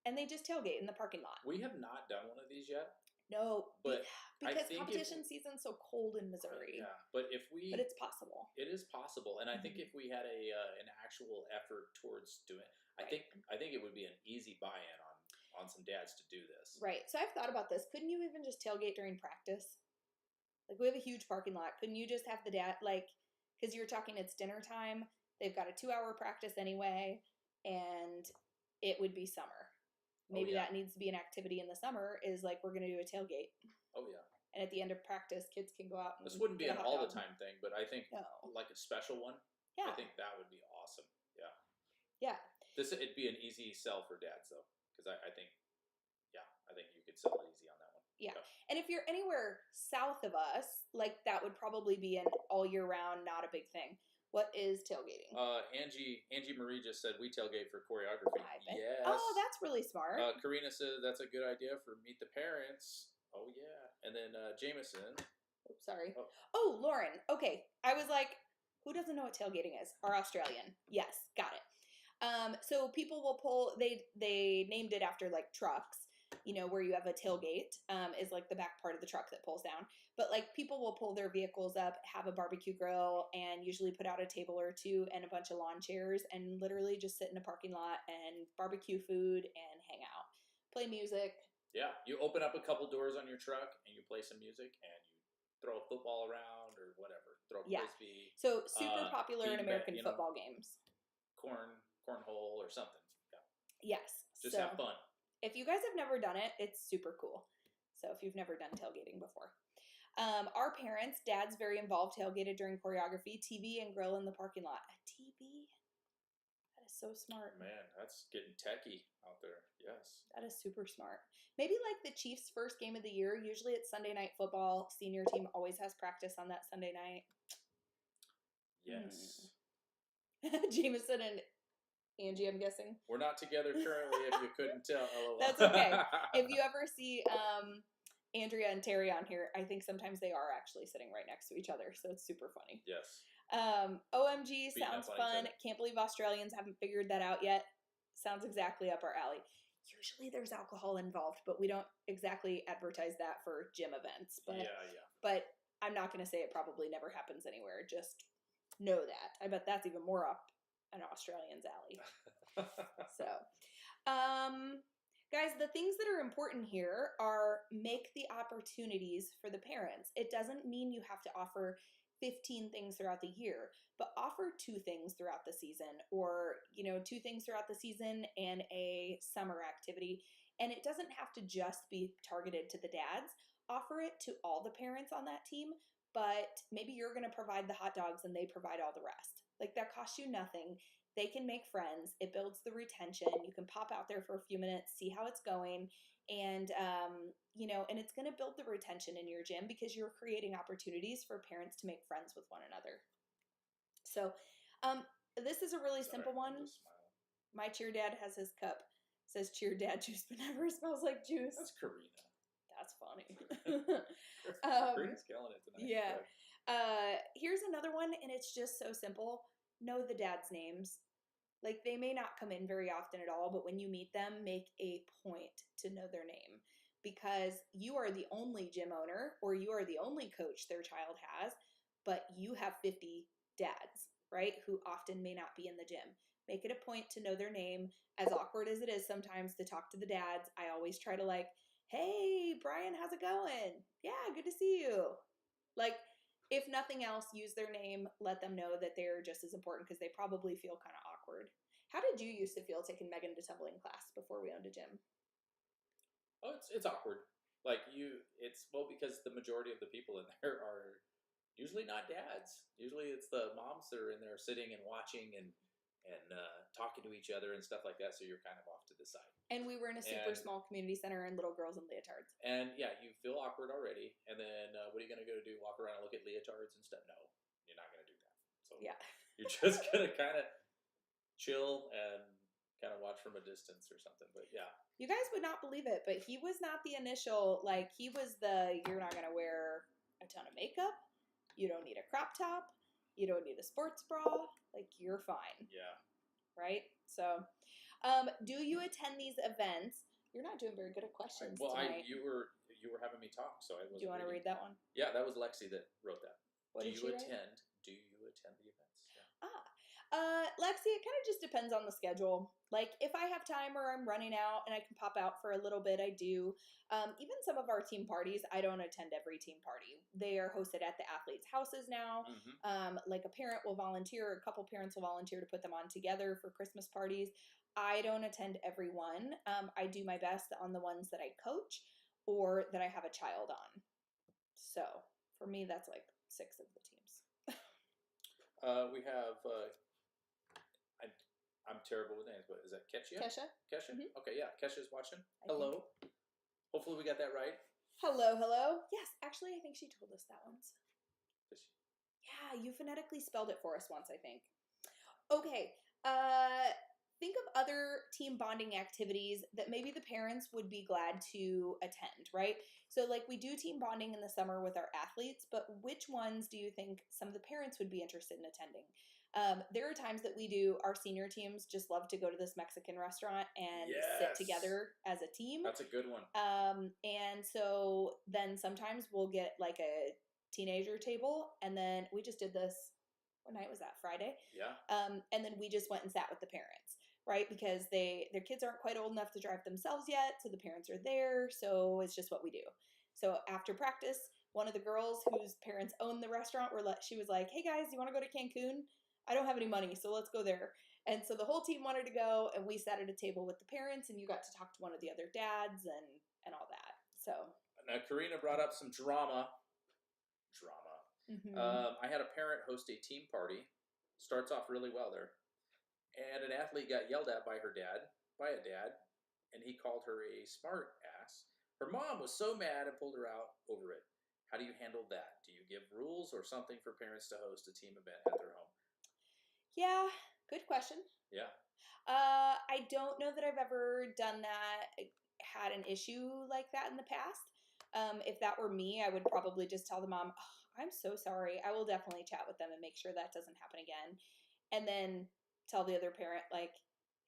And they just tailgate in the parking lot. We have not done one of these yet. No, but because competition season's so cold in Missouri. Yeah, but it's possible. It is possible, and I think if we had an actual effort towards doing, I think it would be an easy buy-in on some dads to do this. Right. So I've thought about this. Couldn't you even just tailgate during practice? Like, we have a huge parking lot. Couldn't you just have the dad, like, because you're talking it's dinner time. They've got a 2-hour practice anyway, and it would be summer. Maybe that needs to be an activity in the summer is like, we're going to do a tailgate. Oh, yeah. And at the end of practice, kids can go out and this wouldn't be an all the time thing, but I think like a special one. Yeah. I think that would be awesome. Yeah. Yeah. It'd be an easy sell for dads though. Because I think you could sell it easy on that one. Yeah. And if you're anywhere south of us, like that would probably be an all year round, not a big thing. What is tailgating? Angie Marie just said we tailgate for choreography. Yes. Oh, that's really smart. Karina said that's a good idea for Meet the Parents. Oh yeah. And then Jameson. Oops, sorry. Oh, Lauren. Okay. I was like, who doesn't know what tailgating is? Our Australian. Yes, got it. So people will pull. They named it after like trucks. Where you have a tailgate is like the back part of the truck that pulls down. But like people will pull their vehicles up, have a barbecue grill, and usually put out a table or two and a bunch of lawn chairs and literally just sit in a parking lot and barbecue food and hang out, play music. Yeah, you open up a couple doors on your truck and you play some music and you throw a football around or whatever. Throw a frisbee. So super popular in American football games. Cornhole or something. Yeah. Yes. Just have fun. If you guys have never done it, it's super cool. So if you've never done tailgating before. Our parents, dad's very involved, tailgated during choreography, TV and grill in the parking lot. A TV? That is so smart. Man, that's getting techie out there. Yes. That is super smart. Maybe like the Chiefs' first game of the year. Usually it's Sunday night football. Senior team always has practice on that Sunday night. Yes. Jameson and Angie, I'm guessing. We're not together currently, if you couldn't tell. LOL. That's okay. If you ever see Andrea and Terry on here, I think sometimes they are actually sitting right next to each other, so it's super funny. Yes. OMG sounds fun. Can't believe Australians haven't figured that out yet. Sounds exactly up our alley. Usually there's alcohol involved, but we don't exactly advertise that for gym events. But, But I'm not going to say it probably never happens anywhere. Just know that. I bet that's even more up an Australian's alley. So, guys, the things that are important here are make the opportunities for the parents. It doesn't mean you have to offer 15 things throughout the year, but offer 2 things throughout the season or, 2 things throughout the season and a summer activity. And it doesn't have to just be targeted to the dads. Offer it to all the parents on that team, but maybe you're going to provide the hot dogs and they provide all the rest. Like, that costs you nothing. they can make friends. It builds the retention. You can pop out there for a few minutes, see how it's going. And, and it's going to build the retention in your gym because you're creating opportunities for parents to make friends with one another. So, this is a really simple one. My cheer dad has his cup. It says cheer dad juice, but never smells like juice. That's Karina. That's funny. Karina's killing it tonight. Yeah. Here's another one, and it's just so simple. Know the dad's names. Like, they may not come in very often at all, but when you meet them, make a point to know their name, because you are the only gym owner, or you are the only coach their child has, but you have 50 dads, right, who often may not be in the gym. Make it a point to know their name. As awkward as it is sometimes to talk to the dads, I always try to hey, Brian, how's it going? Yeah, good to see you. If nothing else, use their name, let them know that they're just as important, because they probably feel kind of awkward. How did you used to feel taking Megan to tumbling class before we owned a gym? Oh, it's awkward. Because the majority of the people in there are usually not dads. Usually it's the moms that are in there sitting and watching and talking to each other and stuff like that, so you're kind of off to the side. And we were in a super small community center and little girls in leotards. And yeah, you feel awkward already. And then what are you going to go do? Walk around and look at leotards and stuff? No, you're not going to do that. So yeah, you're just going to kind of chill and kind of watch from a distance or something. But yeah. You guys would not believe it, but he was not the initial, he was you're not going to wear a ton of makeup. You don't need a crop top. You don't need a sports bra. You're fine. Yeah. Right? So, do you attend these events? You're not doing very good at questions tonight. You were having me talk, so I wasn't. Do you want to read that one? Yeah, that was Lexi that wrote that. What do did you she attend? Write? Do you attend the events? Yeah. Lexi, it kind of just depends on the schedule. If I have time or I'm running out and I can pop out for a little bit, I do. Even some of our team parties, I don't attend every team party. They are hosted at the athletes' houses now. Mm-hmm. A parent will volunteer, a couple parents will volunteer to put them on together for Christmas parties. I don't attend every one. I do my best on the ones that I coach or that I have a child on. So for me, that's 6 of the teams. We have... I'm terrible with names, but is that Kesha? Kesha. Mm-hmm. Okay, yeah. Kesha's watching. Hello. Hopefully we got that right. Hello. Yes, actually, I think she told us that once. Did she? Yeah, you phonetically spelled it for us once, I think. Okay. Think of other team bonding activities that maybe the parents would be glad to attend, right? So we do team bonding in the summer with our athletes, but which ones do you think some of the parents would be interested in attending? There are times that we do, our senior teams just love to go to this Mexican restaurant and sit together as a team. That's a good one. And so then sometimes we'll get a teenager table, and then we just did this, what night was that? Friday? Yeah. And then we just went and sat with the parents, right? Because their kids aren't quite old enough to drive themselves yet, so the parents are there, so it's just what we do. So after practice, one of the girls whose parents own the restaurant, she was like, hey guys, you want to go to Cancun? I don't have any money, so let's go there. And so the whole team wanted to go, and we sat at a table with the parents, and you got to talk to one of the other dads and all that. So now Karina brought up some drama. Mm-hmm. I had a parent host a team party. Starts off really well there. And an athlete got yelled at by a dad, and he called her a smart ass. Her mom was so mad and pulled her out over it. How do you handle that? Do you give rules or something for parents to host a team event at their home? Yeah, good question. Yeah. I don't know that I've ever done that, had an issue like that in the past. If that were me, I would probably just tell the mom, oh, I'm so sorry. I will definitely chat with them and make sure that doesn't happen again. And then tell the other parent,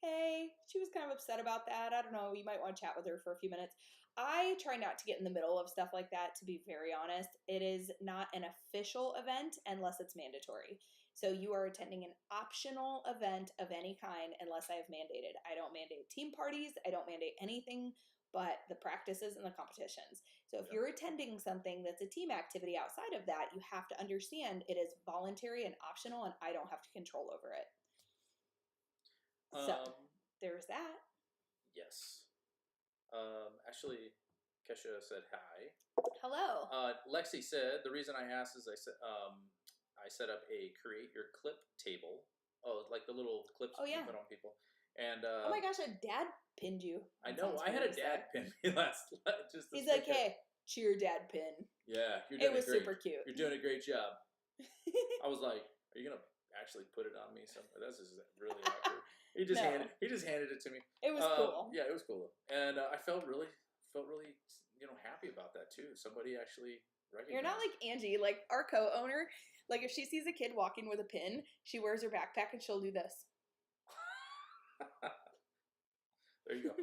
hey, she was kind of upset about that. I don't know. You might want to chat with her for a few minutes. I try not to get in the middle of stuff like that, to be very honest. It is not an official event unless it's mandatory. So you are attending an optional event of any kind unless I have mandated. I don't mandate team parties. I don't mandate anything but the practices and the competitions. So if you're attending something that's a team activity outside of that, you have to understand it is voluntary and optional, and I don't have to control over it. So there's that. Yes. Actually, Kesha said hi. Hello. Lexi said the reason I asked is I set up a create your clip table Oh, like the little clips Oh, you yeah. put on people. And Oh my gosh, a dad pinned you. I That know. sounds I had a really dad sick. pin me last just this He's like, weekend. hey, cheer dad pin. Yeah, you're It doing was great. super cute. You're doing a great job. I was like, are you gonna actually put it on me somewhere? This is really awkward. He just No. handed it to me. It was cool. Yeah, it was cool. And I felt really happy about that too. Somebody actually recognized. You're not like Angie, like our co-owner. Like if she sees a kid walking with a pin, she wears her backpack and she'll do this. There you go.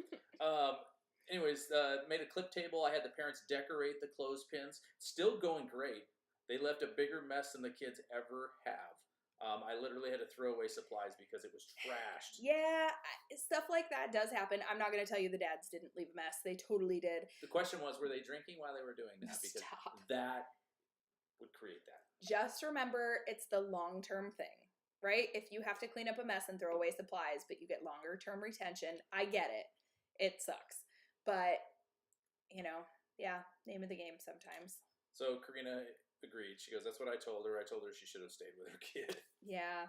Anyways, made a clip table. I had the parents decorate the clothespins. Still going great. They left a bigger mess than the kids ever have. I literally had to throw away supplies because it was trashed. Yeah, stuff like that does happen. I'm not going to tell you the dads didn't leave a mess. They totally did. The question was, were they drinking while they were doing that? Because that would create that. Just remember, it's the long-term thing, right? If you have to clean up a mess and throw away supplies, but you get longer-term retention, I get it. It sucks. But, yeah, name of the game sometimes. So Karina agreed. She goes, that's what I told her. I told her she should have stayed with her kid. Yeah.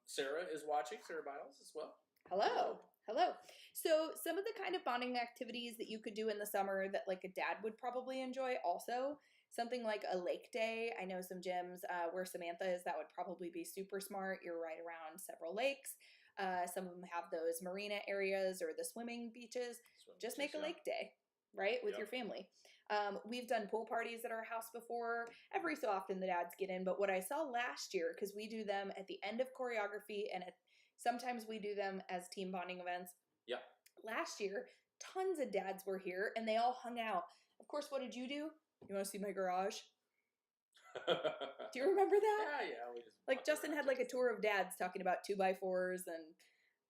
Sarah is watching. Sarah Biles as well. Hello. So some of the kind of bonding activities that you could do in the summer that like a dad would probably enjoy also, something like a lake day. I know some gyms where Samantha is, that would probably be super smart. You're right around several lakes. Some of them have those marina areas or the swimming beaches. Just make a lake day, right, with your family. We've done pool parties at our house before. Every so often the dads get in, but what I saw last year, because we do them at the end of choreography and sometimes we do them as team bonding events. Yeah. Last year, tons of dads were here and they all hung out. Of course, what did you do? You want to see my garage? Do you remember that? Yeah. We just like Justin had like a tour of dads talking about 2x4s and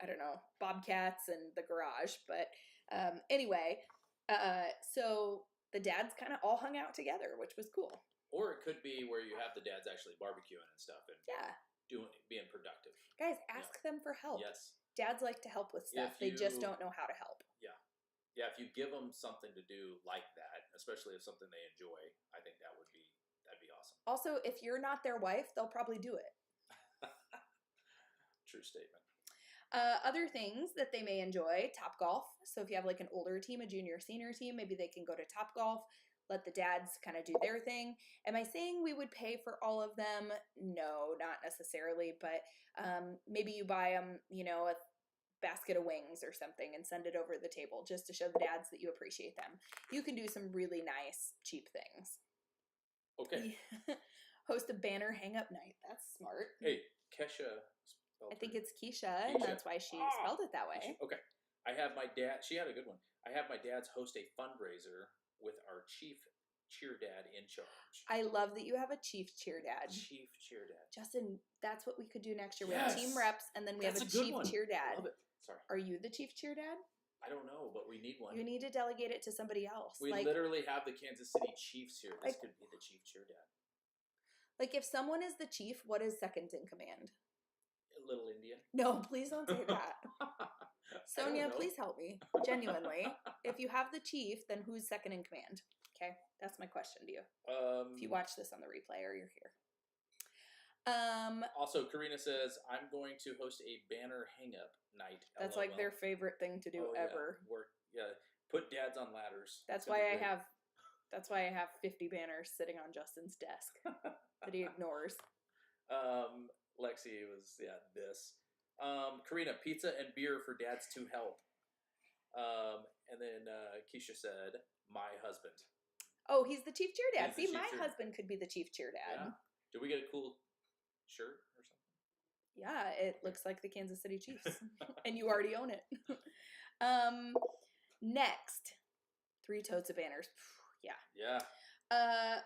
I don't know, bobcats and the garage. But anyway, so the dads kind of all hung out together, which was cool. Or it could be where you have the dads actually barbecuing and stuff and being productive. Guys, ask them for help. Yes. Dads like to help with stuff. They just don't know how to help. Yeah. Yeah, if you give them something to do like that, especially if something they enjoy, I think that'd be awesome. Also, if you're not their wife, they'll probably do it. True statement. Other things that they may enjoy, Top Golf. So if you have like an older team, a junior, senior team, maybe they can go to Top Golf, let the dads kind of do their thing. Am I saying we would pay for all of them? No, not necessarily, but maybe you buy them, a basket of wings or something and send it over the table just to show the dads that you appreciate them. You can do some really nice, cheap things. Okay. Host a banner hang-up night. That's smart. Hey, Kesha. I think it's Keisha, and that's why she spelled it that way. Okay. I have my dad. She had a good one. I have my dad's host a fundraiser with our chief cheer dad in charge. I love that you have a chief cheer dad. Chief cheer dad. Justin, that's what we could do next year. We have team reps, and then we have a chief cheer dad. Love it. Sorry. Are you the chief cheer dad? I don't know, but we need one. You need to delegate it to somebody else. We literally have the Kansas City Chiefs here. This could be the chief cheer dad. Like, if someone is the chief, what is second in command? Little Indian. No, please don't say that. Sonia, please help me. Genuinely. If you have the chief, then who's second in command? Okay, that's my question to you. If you watch this on the replay or you're here. Also, Karina says, I'm going to host a banner hang-up night. That's like their favorite thing to do ever. Yeah. Put dads on ladders. That's why I have 50 banners sitting on Justin's desk that he ignores. Lexi was this. Karina, pizza and beer for dads to help. And then Keisha said, my husband. Oh, he's the chief cheer dad. See, my husband could be the chief cheer dad. Yeah. Did we get a cool shirt or something? Yeah, it looks like the Kansas City Chiefs. And you already own it. Next, 3 totes of banners. Yeah.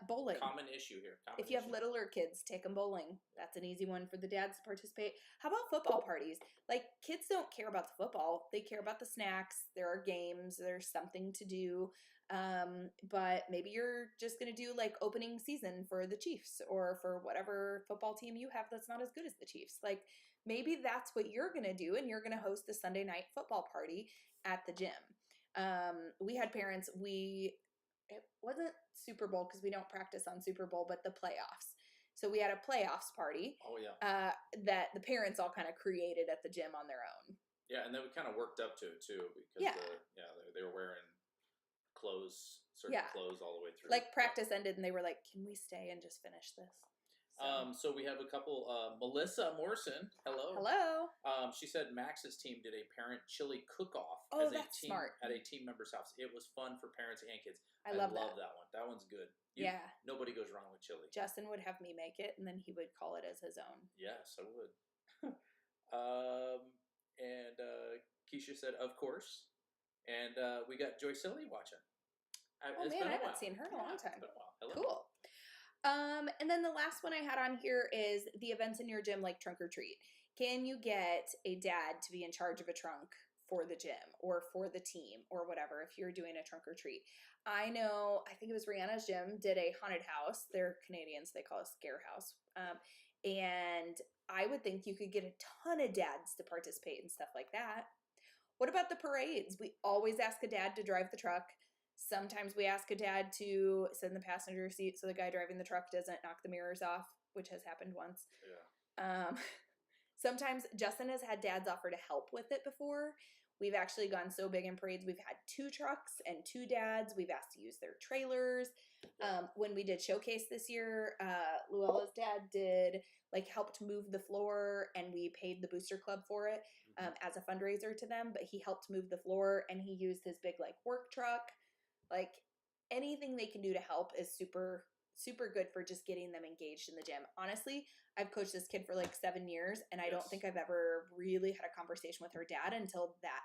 Bowling. Common issue here. If you have littler kids, take them bowling. That's an easy one for the dads to participate. How about football parties? Like, kids don't care about the football. They care about the snacks. There are games. There's something to do. But maybe you're just going to do like opening season for the Chiefs or for whatever football team you have that's not as good as the Chiefs. Like, maybe that's what you're going to do, and you're going to host the Sunday night football party at the gym. We had parents, it wasn't Super Bowl because we don't practice on Super Bowl, but the playoffs. So we had a playoffs party. Oh yeah. That the parents all kind of created at the gym on their own. Yeah, and then we kind of worked up to it too because they were wearing certain clothes all the way through. Like practice ended and they were like, "Can we stay and just finish this?" So we have a couple. Melissa Morrison, hello. Hello. She said Max's team did a parent chili cook-off that's smart. at a team member's house. It was fun for parents and kids. I love that one. That one's good. Nobody goes wrong with chili. Justin would have me make it, and then he would call it as his own. Yes, I would. And Keisha said, "Of course." And we got Joy Silly watching. I haven't seen her in a long time. It's been a while. Hello. Cool. And then the last one I had on here is the events in your gym, like trunk or treat. Can you get a dad to be in charge of a trunk for the gym or for the team or whatever if you're doing a trunk or treat? I think it was Rihanna's gym did a haunted house. They're Canadians. They call it scare house. And I would think you could get a ton of dads to participate and stuff like that. What about the parades? We always ask a dad to drive the truck. Sometimes we ask a dad to sit in the passenger seat so the guy driving the truck doesn't knock the mirrors off, which has happened once. Yeah. Sometimes Justin has had dads offer to help with it before. We've actually gone so big in parades. We've had 2 trucks and 2 dads. We've asked to use their trailers. When we did Showcase this year, Luella's dad helped move the floor, and we paid the Booster Club for it as a fundraiser to them. But he helped move the floor, and he used his big work truck. Anything they can do to help is super, super good for just getting them engaged in the gym. Honestly, I've coached this kid for 7 years, and I don't think I've ever really had a conversation with her dad until that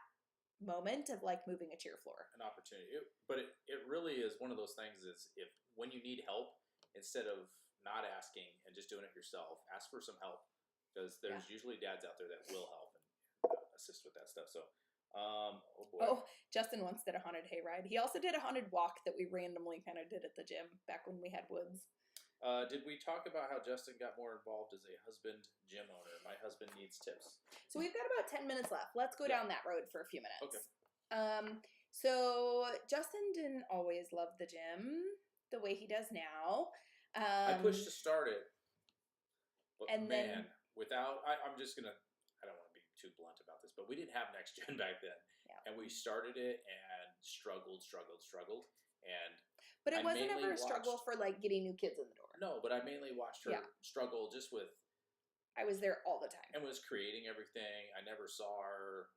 moment of moving a cheer floor. An opportunity. But it really is one of those things is when you need help, instead of not asking and just doing it yourself, ask for some help because there's usually dads out there that will help and assist with that stuff. So, oh boy. Oh, Justin once did a haunted hayride. He also did a haunted walk that we randomly kind of did at the gym back when we had woods. Did we talk about how Justin got more involved as a husband gym owner? My husband needs tips. So we've got about 10 minutes left. Let's go down that road for a few minutes. Okay. So Justin didn't always love the gym the way he does now. I pushed to start it. But and man, I'm just going to, I don't want to be too blunt about this, but we didn't have Next Gen back then. Yeah. And we started it and struggled. But it wasn't ever a struggle for getting new kids in the door. No, but I mainly watched her struggle just with. I was there all the time. And was creating everything. I never saw her,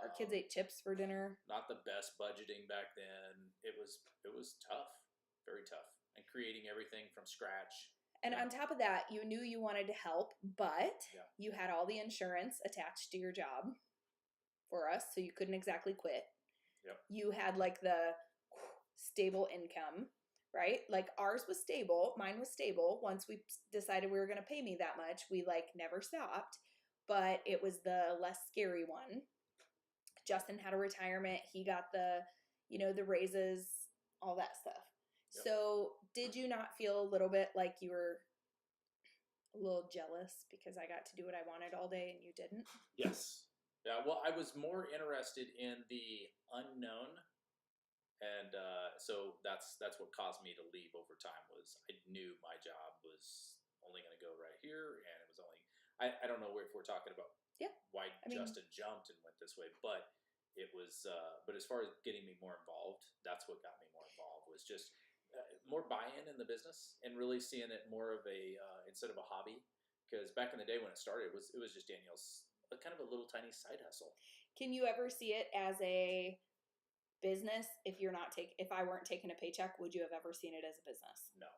our kids ate chips for dinner. Not the best budgeting back then. It was tough, very tough, and creating everything from scratch. And on top of that, you knew you wanted to help, but you had all the insurance attached to your job for us, so you couldn't exactly quit. Yep. You had the stable income, right? Ours was stable, mine was stable. Once we decided we were going to pay me that much, we never stopped, but it was the less scary one. Justin had a retirement. He got the raises, all that stuff. Yep. So did you not feel a little bit like you were a little jealous because I got to do what I wanted all day and you didn't? Yes. Yeah. Well, I was more interested in the unknown. And so that's what caused me to leave over time was I knew my job was only going to go right here. And it was only, I don't know if we're talking about why Justin jumped and went this way, but it was, but as far as getting me more involved, that's what got me more involved was just more buy-in in the business and really seeing it more of a, instead of a hobby. Because back in the day when it started, it was just Danielle's kind of a little tiny side hustle. Can you ever see it as a business if I weren't taking a paycheck? Would you have ever seen it as a business? No.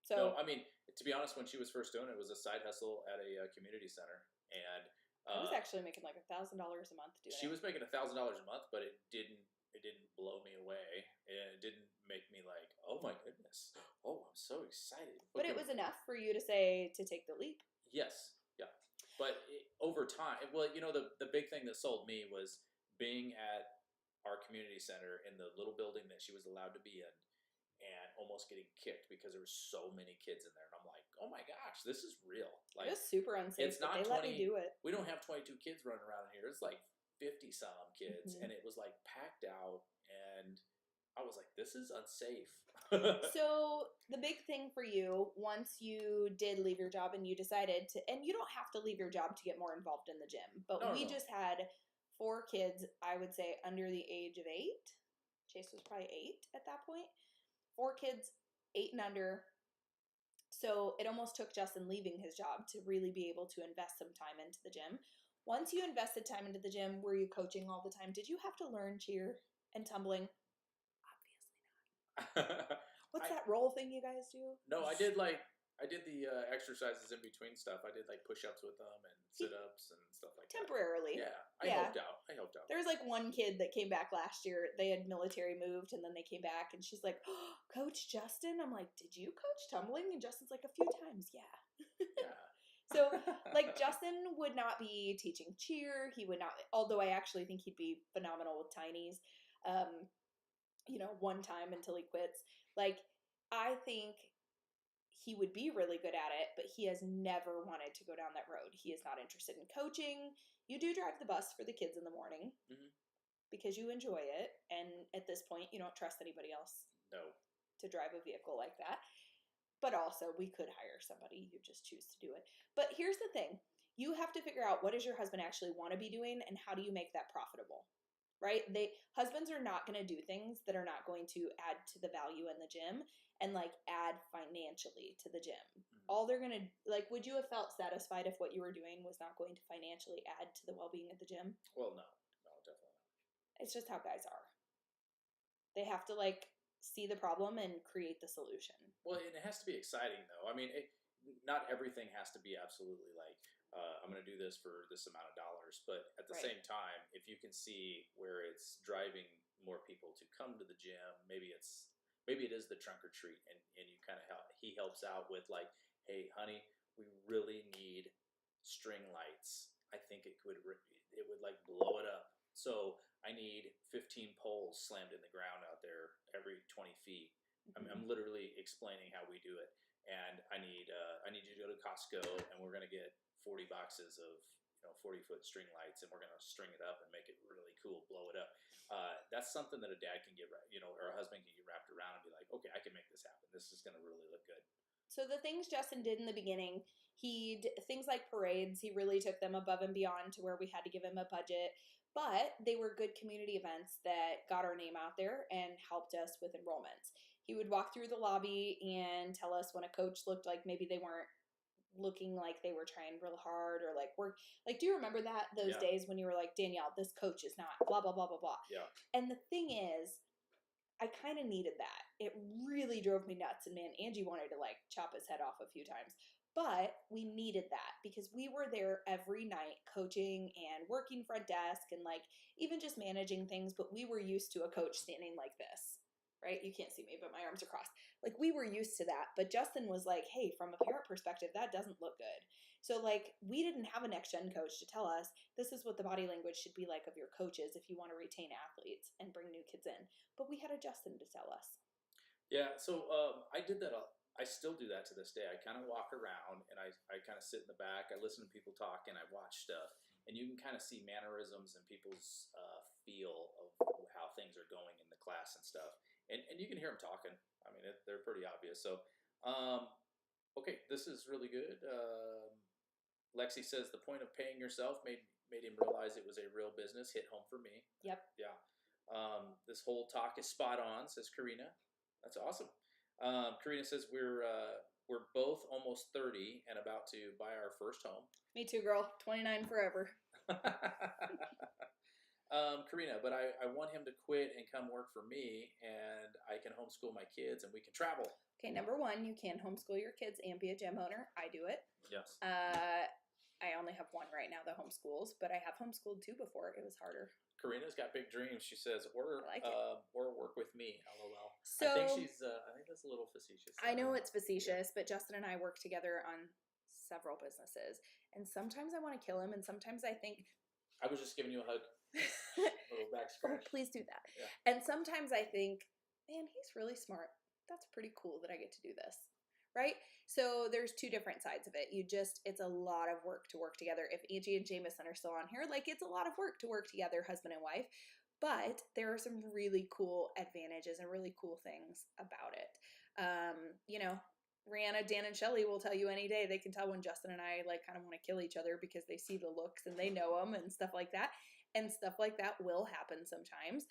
So no, I mean, to be honest, when she was first doing it, it was a side hustle at a community center, and I was actually making $1,000 a month doing it. She was making $1,000 a month, but it didn't blow me away, and it didn't make me oh my goodness, oh I'm so excited. Okay. But it was enough for you to say to take the leap. Yes, yeah. But over time, well, the big thing that sold me was being at our community center in the little building that she was allowed to be in. And almost getting kicked because there were so many kids in there. And I'm like, oh my gosh, this is real. It was super unsafe, it's not they 20, let me do it. We don't have 22 kids running around here. It's 50 some kids. Mm-hmm. And it was packed out. And I was like, this is unsafe. So the big thing for you, once you did leave your job and you decided to, and you don't have to leave your job to get more involved in the gym, but No, we no. just had 4 kids, I would say under the age of 8. Chase was probably 8 at that point. 4 kids, 8 and under. So it almost took Justin leaving his job to really be able to invest some time into the gym. Once you invested time into the gym, were you coaching all the time? Did you have to learn cheer and tumbling? Obviously not. What's that roll thing you guys do? No, I did the exercises in between stuff. I did like push-ups with them and sit-ups and stuff like Temporarily. that. Yeah, I helped out. There was like one kid that came back last year. They had military moved and then they came back and she's like, oh, Coach Justin? I'm like, did you coach tumbling? And Justin's like, a few times, yeah. Yeah. So, like, Justin would not be teaching cheer. He would not, although I actually think he'd be phenomenal with tinies, one time until he quits. Like, I think he would be really good at it, but he has never wanted to go down that road. He is not interested in coaching. You do drive the bus for the kids in the morning because you enjoy it. And at this point, you don't trust anybody else to drive a vehicle like that. But also, we could hire somebody. You just choose to do it. But here's the thing. You have to figure out what does your husband actually want to be doing and how do you make that profitable, right? Husbands are not going to do things that are not going to add to the value in the gym and like add financially to the gym. All they're going to, like, would you have felt satisfied if what you were doing was not going to financially add to the well-being of the gym? Well, no, definitely not. It's just how guys are. They have to like see the problem and create the solution. Well, and it has to be exciting though. I mean, not everything has to be absolutely like, I'm going to do this for this amount of dollars. But at the same time, if you can see where it's driving more people to come to the gym, maybe it is the trunk or treat, and you kind of he helps out with like, hey, honey, we really need string lights. I think it would like blow it up. So I need 15 poles slammed in the ground out there every 20 feet. I'm literally explaining how we do it. And I need you to go to Costco and we're going to get 40 boxes of 40-foot string lights and we're going to string it up and make it really cool, blow it up. That's something that a dad can get, or a husband can get wrapped around and be like, okay, I can make this happen. This is going to really look good. So the things Justin did in the beginning, things like parades, he really took them above and beyond to where we had to give him a budget. But they were good community events that got our name out there and helped us with enrollments. He would walk through the lobby and tell us when a coach looked like maybe they weren't looking like they were trying real hard or like work. Like, do you remember those days when you were like, Danielle, this coach is not blah, blah, blah, blah, blah. Yeah. And the thing is, I kind of needed that. It really drove me nuts. And man, Angie wanted to like chop his head off a few times. But we needed that because we were there every night coaching and working front desk and like even just managing things. But we were used to a coach standing like this, right? You can't see me, but my arms are crossed. Like we were used to that. But Justin was like, hey, from a parent perspective, that doesn't look good. So like we didn't have a next gen coach to tell us this is what the body language should be like of your coaches if you want to retain athletes and bring new kids in. But we had a Justin to tell us. Yeah. So I did that. I still do that to this day. I kind of walk around and I kind of sit in the back. I listen to people talk and I watch stuff. And you can kind of see mannerisms and people's feel of how things are going in the class and stuff. And you can hear them talking. I mean, they're pretty obvious. So, okay, this is really good. Lexi says the point of paying yourself made him realize it was a real business. Hit home for me. Yep. Yeah. This whole talk is spot on, says Karina. That's awesome. Karina says we're both almost 30 and about to buy our first home. Me too, girl. 29 forever. Karina, but I want him to quit and come work for me, and I can homeschool my kids, and we can travel. Okay, number one, you can homeschool your kids and be a gym owner. I do it. Yes. I only have one right now that homeschools, but I have homeschooled two before. It was harder. Karina's got big dreams. She says, or work with me, LOL. So, I think that's a little facetious. I know it's facetious, but Justin and I work together on several businesses. And sometimes I want to kill him, and sometimes I think... I was just giving you a hug. A little back scratch. Oh, please do that. Yeah. And sometimes I think, man, he's really smart. That's pretty cool that I get to do this. Right? So there's two different sides of it. It's a lot of work to work together. If Angie and Jameson are still on here, like it's a lot of work to work together, husband and wife. but there are some really cool advantages and really cool things about it. You know, Rihanna, Dan, and Shelly will tell you any day. They can tell when Justin and I like kind of want to kill each other because they see the looks and they know them and stuff like that. And stuff like that will happen sometimes.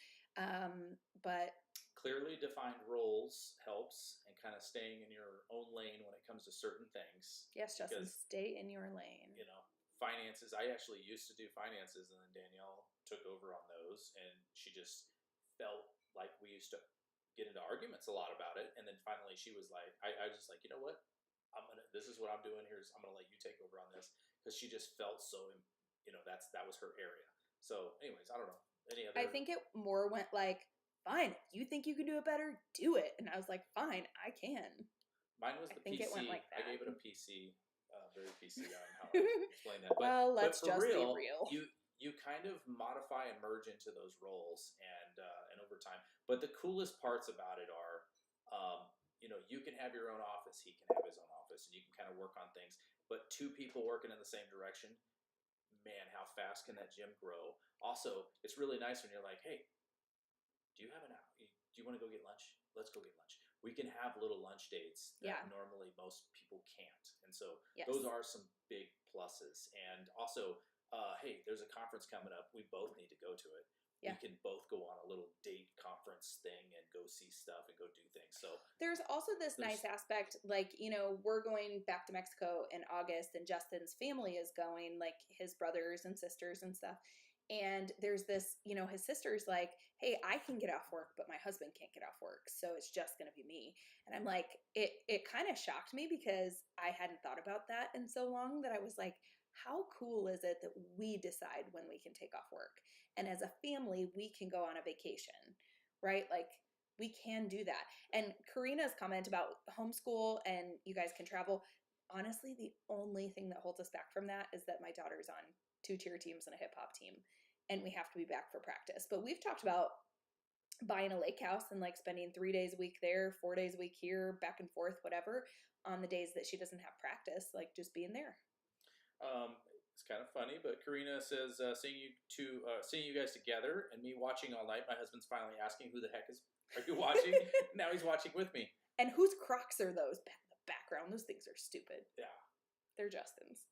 But Clearly defined roles helps, and kind of staying in your own lane when it comes to certain things. yes, Justin, Because, stay in your lane. you know, finances, I actually used to do finances, and then Danielle took over on those, and she just felt like we used to get into arguments a lot about it. And then finally she was like, I was just like, you know what? This is what I'm doing here. I'm going to let you take over on this. Because she just felt so, that was her area. So anyways, I don't know. Any other? I think it more went like, fine, if you think you can do it better, do it. And I was like, fine, I can. Mine was I the think PC. it went like I that. gave it a PC, very PC on how I explain that. But, well, let's but for just real, be real. you kind of modify and merge into those roles, and over time. But the coolest parts about it are, you can have your own office, he can have his own office, and you can kind of work on things. But two people working in the same direction, man, how fast can that gym grow? Also, it's really nice when you're like, hey, do you have an hour? Do you want to go get lunch? Let's go get lunch. We can have little lunch dates that normally most people can't. And so those are some big pluses. And also, hey, there's a conference coming up. We both need to go to it. We can both go on a little date conference thing and go see stuff and go do things. So there's also this nice aspect, like, we're going back to Mexico in August, and Justin's family is going, like his brothers and sisters and stuff. And there's this, his sister's like, hey, I can get off work, but my husband can't get off work, so it's just going to be me. And I'm like, it kind of shocked me because I hadn't thought about that in so long, that I was like, how cool is it that we decide when we can take off work? And as a family, we can go on a vacation, right? Like, we can do that. And Karina's comment about homeschool and you guys can travel, honestly, the only thing that holds us back from that is that my daughter's on 2 cheer teams and a hip hop team, and we have to be back for practice. But we've talked about buying a lake house and like spending 3 days a week there, 4 days a week here, back and forth, whatever, on the days that she doesn't have practice, like just being there. It's kind of funny, but Karina says, seeing you guys together and me watching all night. My husband's finally asking, who the heck are you watching? Now he's watching with me. And whose Crocs are those in the background? Those things are stupid. Yeah. They're Justin's.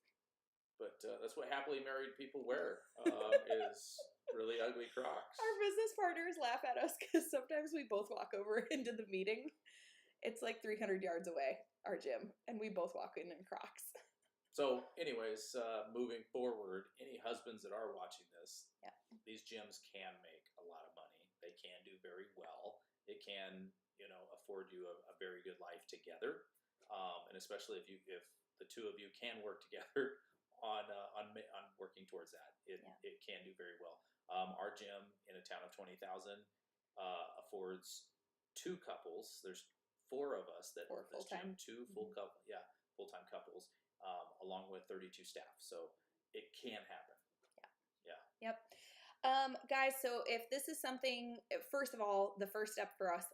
But that's what happily married people wear, is really ugly Crocs. Our business partners laugh at us because sometimes we both walk over into the meeting. It's like 300 yards away, our gym, and we both walk in Crocs. So anyways, moving forward, any husbands that are watching this, these gyms can make a lot of money. They can do very well. It can, afford you a very good life together. And especially if the two of you can work together on working towards that, it can do very well. Our gym in a town of 20,000 affords 2 couples. There's 4 of us that work this gym, 2 full-time couples. Along with 32 staff. So it can happen. Yeah. Yep. Guys, so if this is something, first of all, the first step for us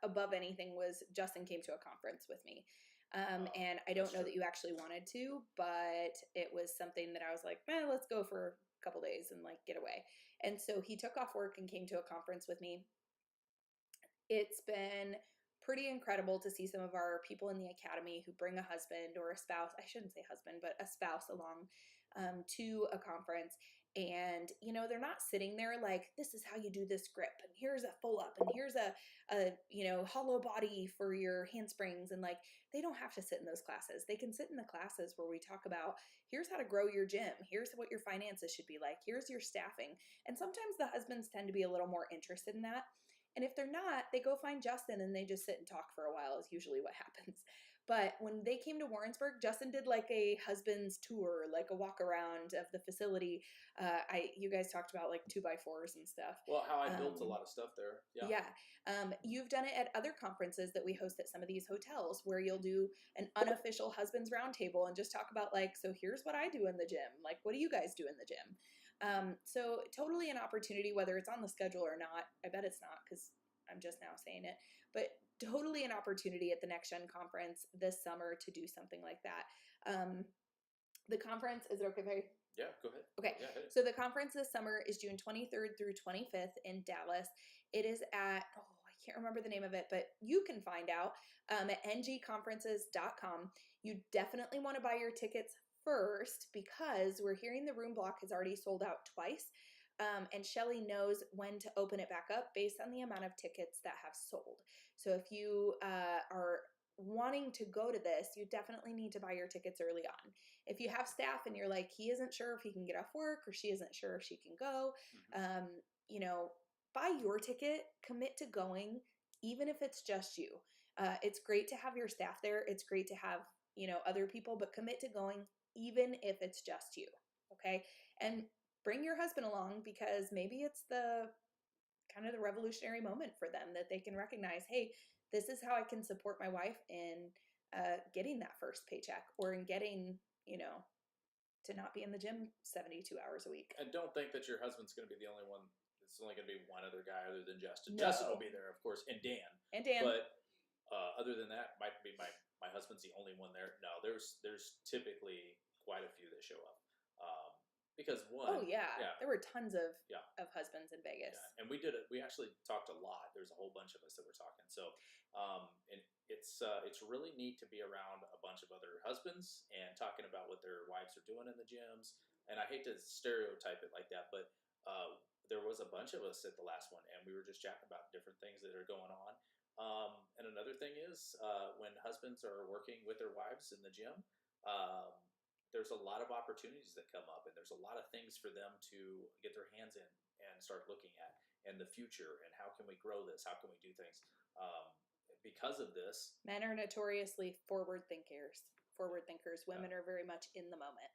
above anything was Justin came to a conference with me. And I don't know that you actually wanted to, but it was something that I was like, let's go for a couple days and like get away. And so he took off work and came to a conference with me. It's been pretty incredible to see some of our people in the academy who bring a husband or a spouse, I shouldn't say husband, but a spouse along to a conference. And, they're not sitting there like, this is how you do this grip, and here's a full up, and here's a hollow body for your handsprings. And like, they don't have to sit in those classes. They can sit in the classes where we talk about, here's how to grow your gym. Here's what your finances should be like. Here's your staffing. And sometimes the husbands tend to be a little more interested in that. And if they're not, they go find Justin and they just sit and talk for a while is usually what happens. But when they came to Warrensburg, Justin did like a husband's tour, like a walk around of the facility. You guys talked about like 2x4s and stuff. Well, how I built a lot of stuff there. Yeah. You've done it at other conferences that we host at some of these hotels where you'll do an unofficial husband's roundtable and just talk about like, so here's what I do in the gym. Like, what do you guys do in the gym? So totally an opportunity, whether it's on the schedule or not. I bet it's not because I'm just now saying it, but totally an opportunity at the Next Gen conference this summer to do something like that. The conference, is it okay if I Yeah, go ahead. Okay. Yeah, hit it. So the conference this summer is June 23rd through 25th in Dallas. It is at, I can't remember the name of it, but you can find out at ngconferences.com. You definitely want to buy your tickets first because we're hearing the room block has already sold out twice. And Shelly knows when to open it back up based on the amount of tickets that have sold. So if you are wanting to go to this, you definitely need to buy your tickets early on. If you have staff and you're like, he isn't sure if he can get off work or she isn't sure if she can go, you know, buy your ticket, commit to going, even if it's just you. It's great to have your staff there. It's great to have, other people, but commit to going, even if it's just you. Okay. And bring your husband along because maybe it's the kind of the revolutionary moment for them that they can recognize, hey, this is how I can support my wife in getting that first paycheck or in getting, to not be in the gym 72 hours a week. And don't think that your husband's going to be the only one. It's only going to be one other guy other than Justin. No. Justin will be there, of course, and Dan. But other than that, might be my husband's the only one there. No, there's typically quite a few that show up. Because there were tons of husbands in Vegas. Yeah. And we actually talked a lot. There's a whole bunch of us that were talking. So, and it's really neat to be around a bunch of other husbands and talking about what their wives are doing in the gyms. And I hate to stereotype it like that, but there was a bunch of us at the last one, and we were just chatting about different things that are going on. And another thing is when husbands are working with their wives in the gym, there's a lot of opportunities that come up, and there's a lot of things for them to get their hands in and start looking at in the future. And how can we grow this? How can we do things? Because of this, men are notoriously forward thinkers. Women are very much in the moment.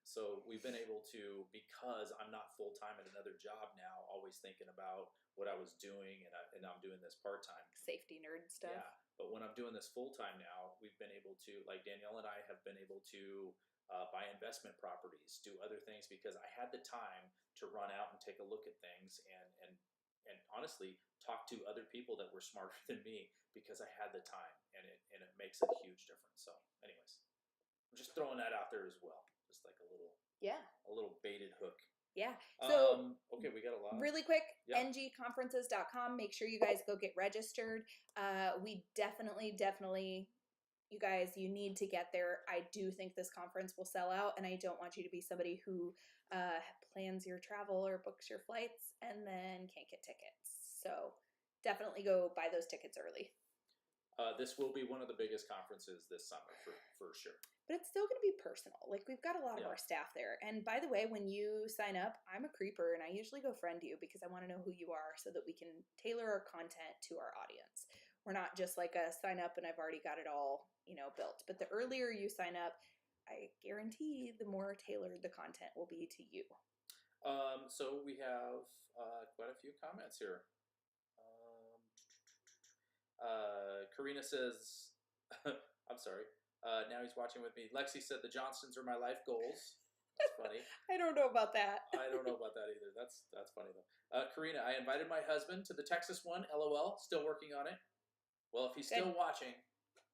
So we've been able to, because I'm not full time at another job now, always thinking about what I was doing, and I'm doing this part time. Safety nerd stuff. Yeah, but when I'm doing this full time now, we've been able to, like Danielle and I have been able to buy investment properties, do other things because I had the time to run out and take a look at things and honestly talk to other people that were smarter than me because I had the time, and it makes a huge difference. So, anyways, I'm just throwing that out there as well, just like a little baited hook. Yeah. So, okay, we got a lot. Really quick, ngconferences.com. Make sure you guys go get registered. We definitely, you guys, you need to get there. I do think this conference will sell out, and I don't want you to be somebody who plans your travel or books your flights and then can't get tickets. So definitely go buy those tickets early. This will be one of the biggest conferences this summer for sure. But it's still going to be personal. Like, we've got a lot of our staff there. And by the way, when you sign up, I'm a creeper, and I usually go friend you because I want to know who you are so that we can tailor our content to our audience. We're not just like a sign up and I've already got it all, built. But the earlier you sign up, I guarantee the more tailored the content will be to you. So we have quite a few comments here. Karina says, I'm sorry. Now he's watching with me. Lexi said the Johnstons are my life goals. That's funny. I don't know about that. I don't know about that either. That's funny though. Karina, I invited my husband to the Texas one. LOL. Still working on it. Well, if he's still watching,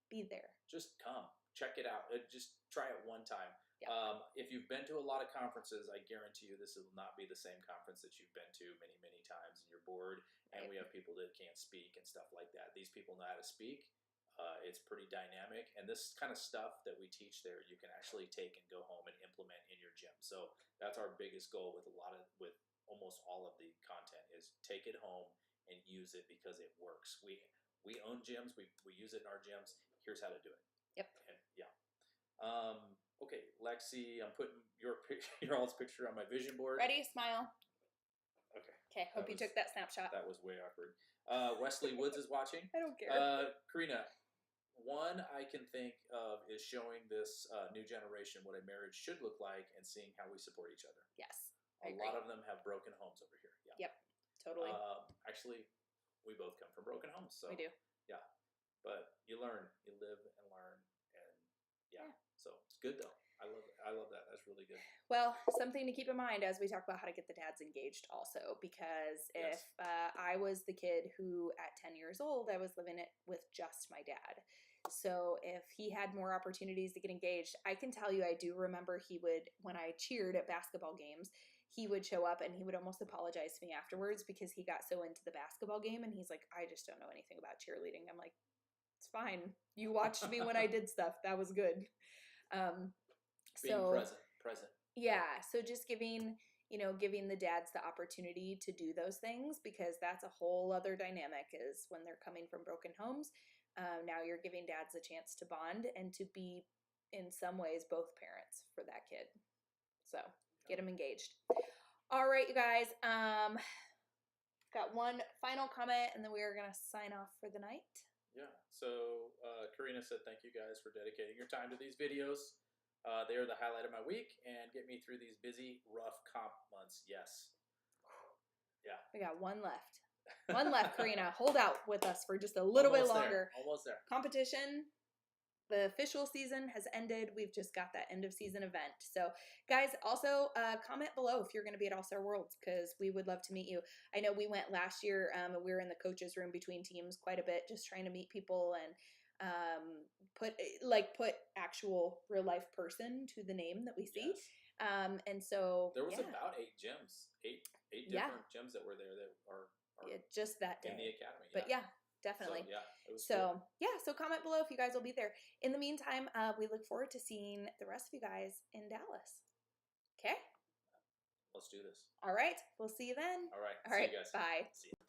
be there. Just come. Check it out. Just try it one time. Yep. If you've been to a lot of conferences, I guarantee you this will not be the same conference that you've been to many, many times and you're bored. And we have people that can't speak and stuff like that. These people know how to speak. It's pretty dynamic. And this kind of stuff that we teach there, you can actually take and go home and implement in your gym. So that's our biggest goal with almost all of the content is take it home and use it because it works. We own gyms. We use it in our gyms. Here's how to do it. Yep. And okay, Lexi, I'm putting your all's picture on my vision board. Ready? Smile. Okay. Hope you took that snapshot. That was way awkward. Wesley Woods is watching. I don't care. Karina, one I can think of is showing this new generation what a marriage should look like and seeing how we support each other. Yes. A lot of them have broken homes over here. Yeah. Yep. Totally. Actually, we both come from broken homes. So we do. Yeah. But you learn, you live and learn. And yeah. So it's good though. I love that. That's really good. Well, something to keep in mind as we talk about how to get the dads engaged also, because if I was the kid who at 10 years old, I was living it with just my dad. So if he had more opportunities to get engaged, I can tell you, I do remember he would, when I cheered at basketball games, he would show up and he would almost apologize to me afterwards because he got so into the basketball game and he's like, I just don't know anything about cheerleading. I'm like, it's fine. You watched me when I did stuff. That was good. Being So present. yeah, so just giving, giving the dads the opportunity to do those things, because that's a whole other dynamic, is when they're coming from broken homes. Now you're giving dads a chance to bond and to be, in some ways, both parents for that kid. So get them engaged. All right, you guys. Got one final comment, and then we are going to sign off for the night. Yeah. So Karina said, thank you guys for dedicating your time to these videos. They are the highlight of my week and get me through these busy, rough comp months. Yes. Yeah. We got one left. One left, Karina. Hold out with us for just a little bit longer. Almost there. Competition, the official season has ended. We've just got that end of season event. So, guys, also comment below if you're going to be at All Star Worlds, because we would love to meet you. I know we went last year. We were in the coaches' room between teams quite a bit, just trying to meet people and put actual real life person to the name that we see. Yes. And so there was about 8 gyms, eight different gyms that were there that are just that day in the academy. But yeah, definitely. So, it was cool. So comment below if you guys will be there. In the meantime, we look forward to seeing the rest of you guys in Dallas. Okay? Let's do this. All right. We'll see you then. All right. See you guys. Bye. See you.